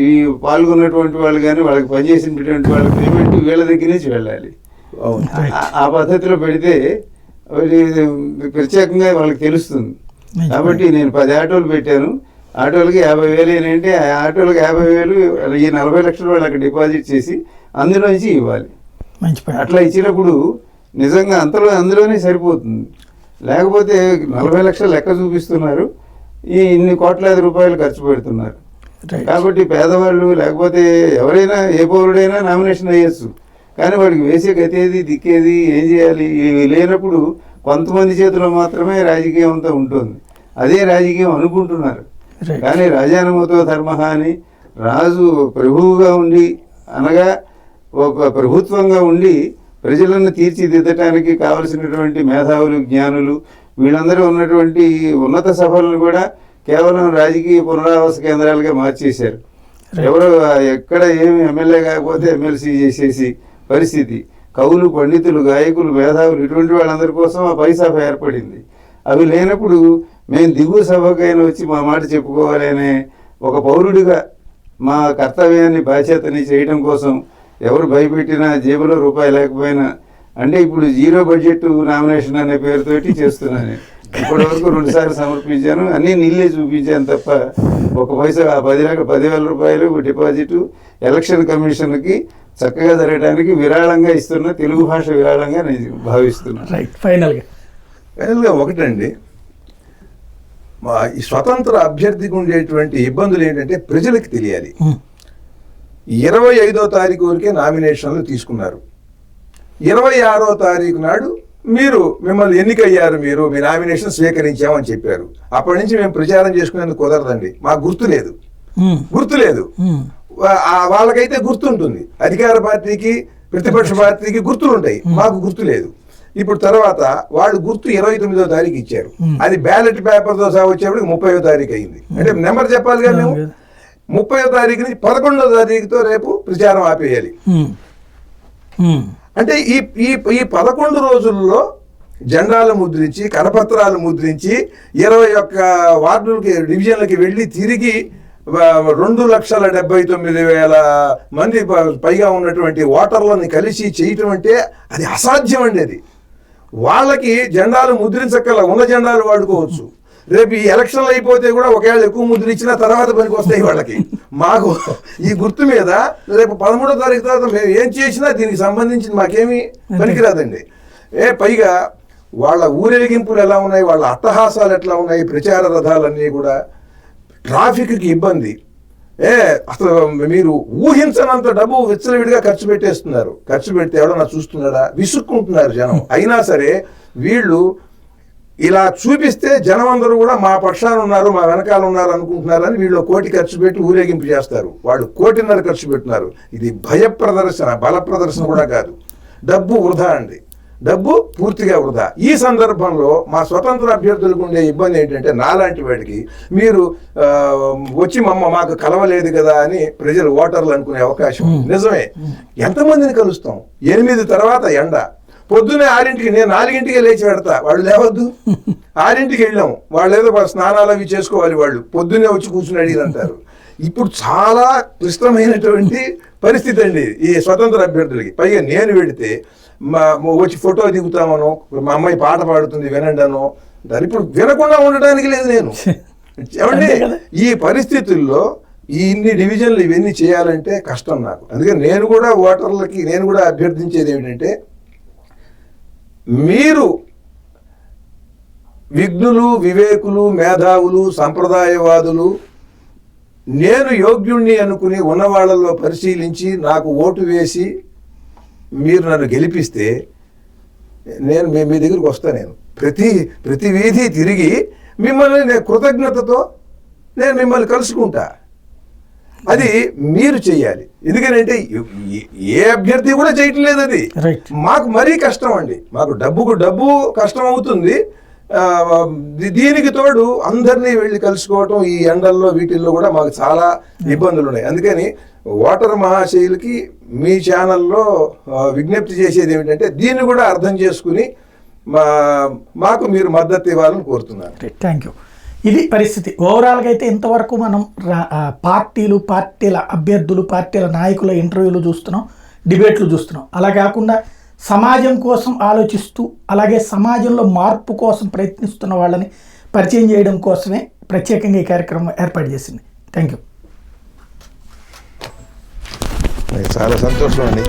ఈ పాల్గొన్నటువంటి వాళ్ళు కానీ వాళ్ళకి పనిచేసినటువంటి వాళ్ళ పేమెంట్ వీళ్ళ దగ్గర నుంచి వెళ్ళాలి. ఆ పద్ధతిలో పెడితే ప్రత్యేకంగా వాళ్ళకి తెలుస్తుంది. కాబట్టి నేను 10 ఆటోలు పెట్టాను, ఆటోలకి 50,000 ఏంటంటే ఆ ఆటోలకు 50,000 ఈ 40 లక్షలు వాళ్ళు అక్కడ డిపాజిట్ చేసి అందులోంచి ఇవ్వాలి. అట్లా ఇచ్చినప్పుడు నిజంగా అందులోనే సరిపోతుంది. లేకపోతే 40 లక్షలు లెక్క చూపిస్తున్నారు, ఇన్ని కోట్లాది రూపాయలు ఖర్చు పెడుతున్నారు. కాబట్టి పేదవాళ్ళు లేకపోతే ఎవరైనా ఏ పౌరుడైనా నామినేషన్ వేయచ్చు, కానీ వాడికి వేసే గతేది దిక్కేది ఏం చేయాలి లేనప్పుడు కొంతమంది చేతిలో మాత్రమే రాజకీయం అంతా ఉంటుంది. అదే రాజకీయం అనుకుంటున్నారు. కానీ రాజానమతో ధర్మః అని రాజు ప్రభువుగా ఉండి అనగా ఒక ప్రభుత్వంగా ఉండి ప్రజలను తీర్చిదిద్దటానికి కావలసినటువంటి మేధావులు, జ్ఞానులు వీళ్ళందరూ ఉన్నటువంటి ఉన్నత సభలను కూడా కేవలం రాజకీయ పునరావాస కేంద్రాలుగా మార్చేశారు. ఎవరో ఎక్కడ ఏమి ఎమ్మెల్యే కాకపోతే ఎమ్మెల్సీ చేసేసి పరిస్థితి. కవులు, పండితులు, గాయకులు, మేధావులు ఇటువంటి వాళ్ళందరి కోసం ఆ పై సభ ఏర్పడింది. అవి లేనప్పుడు మేము దిగువ సభకైనా వచ్చి మా మాట చెప్పుకోవాలి అనే ఒక పౌరుడిగా మా కర్తవ్యాన్ని, బాధ్యతని చేయడం కోసం ఎవరు భయపెట్టినా జేబులో రూపాయి లేకపోయినా, అంటే ఇప్పుడు 0 బడ్జెట్ నామినేషన్ అనే పేరుతోటి చేస్తున్నాను. ఇప్పటి వరకు 2 సార్లు సమర్పించాను, అన్నీ నీళ్ళే చూపించాను తప్ప ఒక పైసా 10,000 రూపాయలు డిపాజిట్ ఎలక్షన్ కమిషన్కి చక్కగా జరగడానికి విరాళంగా ఇస్తున్నా, తెలుగు భాష విరాళంగా నేను భావిస్తున్నాను. రైట్. ఫైనల్గా ఒకటండి, ఈ స్వతంత్ర అభ్యర్థికి ఉండేటువంటి ఇబ్బందులు ఏంటంటే ప్రజలకు తెలియాలి. 25వ తారీఖు వరకే నామినేషన్లు తీసుకున్నారు. 26వ తారీఖు నాడు మిమ్మల్ని ఎన్నికయ్యారు, మీ నామినేషన్ స్వీకరించామని చెప్పారు. అప్పటి నుంచి మేము ప్రచారం చేసుకునేందుకు కుదరదండి, మాకు గుర్తు లేదు. వాళ్ళకైతే గుర్తుంటుంది, అధికార పార్టీకి ప్రతిపక్ష పార్టీకి గుర్తులు ఉంటాయి, మాకు గుర్తు లేదు. ఇప్పుడు తర్వాత వాళ్ళు గుర్తు 29వ తారీఖు ఇచ్చారు. అది బ్యాలెట్ పేపర్తో సహా వచ్చేప్పటికి 30వ తారీఖు అయింది. అంటే నెంబర్ చెప్పాలి కదా, మేము 30వ తారీఖు నుంచి 11వ తారీఖుతో రేపు ప్రచారం ఆపేయాలి. అంటే ఈ 11 రోజుల్లో జెండాలు ముద్రించి, కరపత్రాలు ముద్రించి 21 వార్డులకి, డివిజన్లకి వెళ్ళి తిరిగి 2,79,000 మంది పైగా ఉన్నటువంటి ఓటర్లని కలిసి చేయటం అంటే అది అసాధ్యం అండి. అది వాళ్ళకి జెండాలు ముద్రించక్కల, ఉన్న జెండాలు వాడుకోవచ్చు. రేపు ఈ ఎలక్షన్లు అయిపోతే కూడా ఒకవేళ ఎక్కువ ముద్రించిన తర్వాత పనికి వస్తాయి వాళ్ళకి. మాకు ఈ గుర్తు మీద రేపు 13వ తారీఖు తర్వాత మేము ఏం చేసినా దీనికి సంబంధించి మాకేమీ పనికిరాదండి. పైగా వాళ్ళ ఊరేగింపులు ఎలా ఉన్నాయి, వాళ్ళ అట్టహాసాలు ఎట్లా ఉన్నాయి, ప్రచార రథాలన్నీ కూడా, ట్రాఫిక్కి ఇబ్బంది. అసలు మీరు ఊహించనంత డబ్బు విచ్చలవిడిగా ఖర్చు పెట్టేస్తున్నారు. ఖర్చు పెడితే ఎవడన్నా చూస్తున్నాడా, విసుక్కుంటున్నారు జనం. అయినా సరే వీళ్ళు ఇలా చూపిస్తే జనం అందరూ కూడా మా పక్షాన ఉన్నారు, మా వెనకాల ఉన్నారు అనుకుంటున్నారని వీళ్ళు 1 కోటి ఖర్చు పెట్టి ఊరేగింపు చేస్తారు. వాళ్ళు 1.5 కోటి ఖర్చు పెట్టున్నారు. ఇది భయ ప్రదర్శన, బల ప్రదర్శన కూడా కాదు. డబ్బు వృధా అండి, డబ్బు పూర్తిగా వృధా. ఈ సందర్భంలో మా స్వతంత్ర అభ్యర్థులకు ఉండే ఇబ్బంది ఏంటంటే, నాలాంటి వాడికి మీరు వచ్చి మాకు కలవలేదు కదా అని ప్రజలు, ఓటర్లు అనుకునే అవకాశం. నిజమే, ఎంతమందిని కలుస్తాం? 8 తర్వాత ఎండ, పొద్దున్నే 6ంటికి, నేను 4ంటికే లేచి పెడతా, వాళ్ళు లేవద్దు. 6ంటికి వెళ్ళాం, వాళ్ళు ఏదో స్నానాలు అవి చేసుకోవాలి, వాళ్ళు పొద్దున్నే వచ్చి కూర్చుని అడిగినంటారు. ఇప్పుడు చాలా క్లిష్టమైనటువంటి పరిస్థితి అండి ఈ స్వతంత్ర అభ్యర్థులకి. పైగా నేను వెడితే వచ్చి ఫోటో దిగుతామనో, మా అమ్మాయి పాట పాడుతుంది వినండి అనో, దాని ఇప్పుడు వినకుండా ఉండడానికి లేదు నేను. ఏమంటే ఈ పరిస్థితుల్లో ఇన్ని డివిజన్లు ఇవన్నీ చేయాలంటే కష్టం నాకు. అందుకని నేను కూడా ఓటర్లకి నేను కూడా అభ్యర్థించేది ఏమిటంటే, మీరు విఘ్నులు, వివేకులు, మేధావులు, సంప్రదాయవాదులు, నేను యోగ్యుణ్ణి అనుకుని ఉన్నవాళ్లలో పరిశీలించి నాకు ఓటు వేసి మీరు నన్ను గెలిపిస్తే నేను మీ దగ్గరికి వస్తాను. నేను ప్రతి వీధి తిరిగి మిమ్మల్ని కృతజ్ఞతతో నేను మిమ్మల్ని కలుసుకుంటా. అది మీరు చెయ్యాలి. ఎందుకంటే ఏ అభ్యర్థి కూడా చేయటం లేదు. అది మాకు మరీ కష్టం అండి. మాకు డబ్బు కష్టం అవుతుంది. దీనికి తోడు అందరినీ వెళ్ళి కలుసుకోవటం ఈ ఎండల్లో వీటిల్లో కూడా మాకు చాలా ఇబ్బందులు ఉన్నాయి. అందుకని ఓటర్ మహాశయులకి మీ ఛానల్లో విజ్ఞప్తి చేసేది ఏమిటంటే, దీన్ని కూడా అర్థం చేసుకుని మాకు మీరు మద్దతు ఇవ్వాలని కోరుతున్నాను. Thank you. ఇది పరిస్థితి. ఓవరాల్గా అయితే ఇంతవరకు మనం పార్టీల అభ్యర్థులు, పార్టీల నాయకుల ఇంటర్వ్యూలు చూస్తున్నాం, డిబేట్లు చూస్తున్నాం. అలా కాకుండా సమాజం కోసం ఆలోచిస్తూ, అలాగే సమాజంలో మార్పు కోసం ప్రయత్నిస్తున్న వాళ్ళని పరిచయం చేయడం కోసమే ప్రత్యేకంగా ఈ కార్యక్రమం ఏర్పాటు చేసింది. Thank you. చాలా సంతోషం అండి.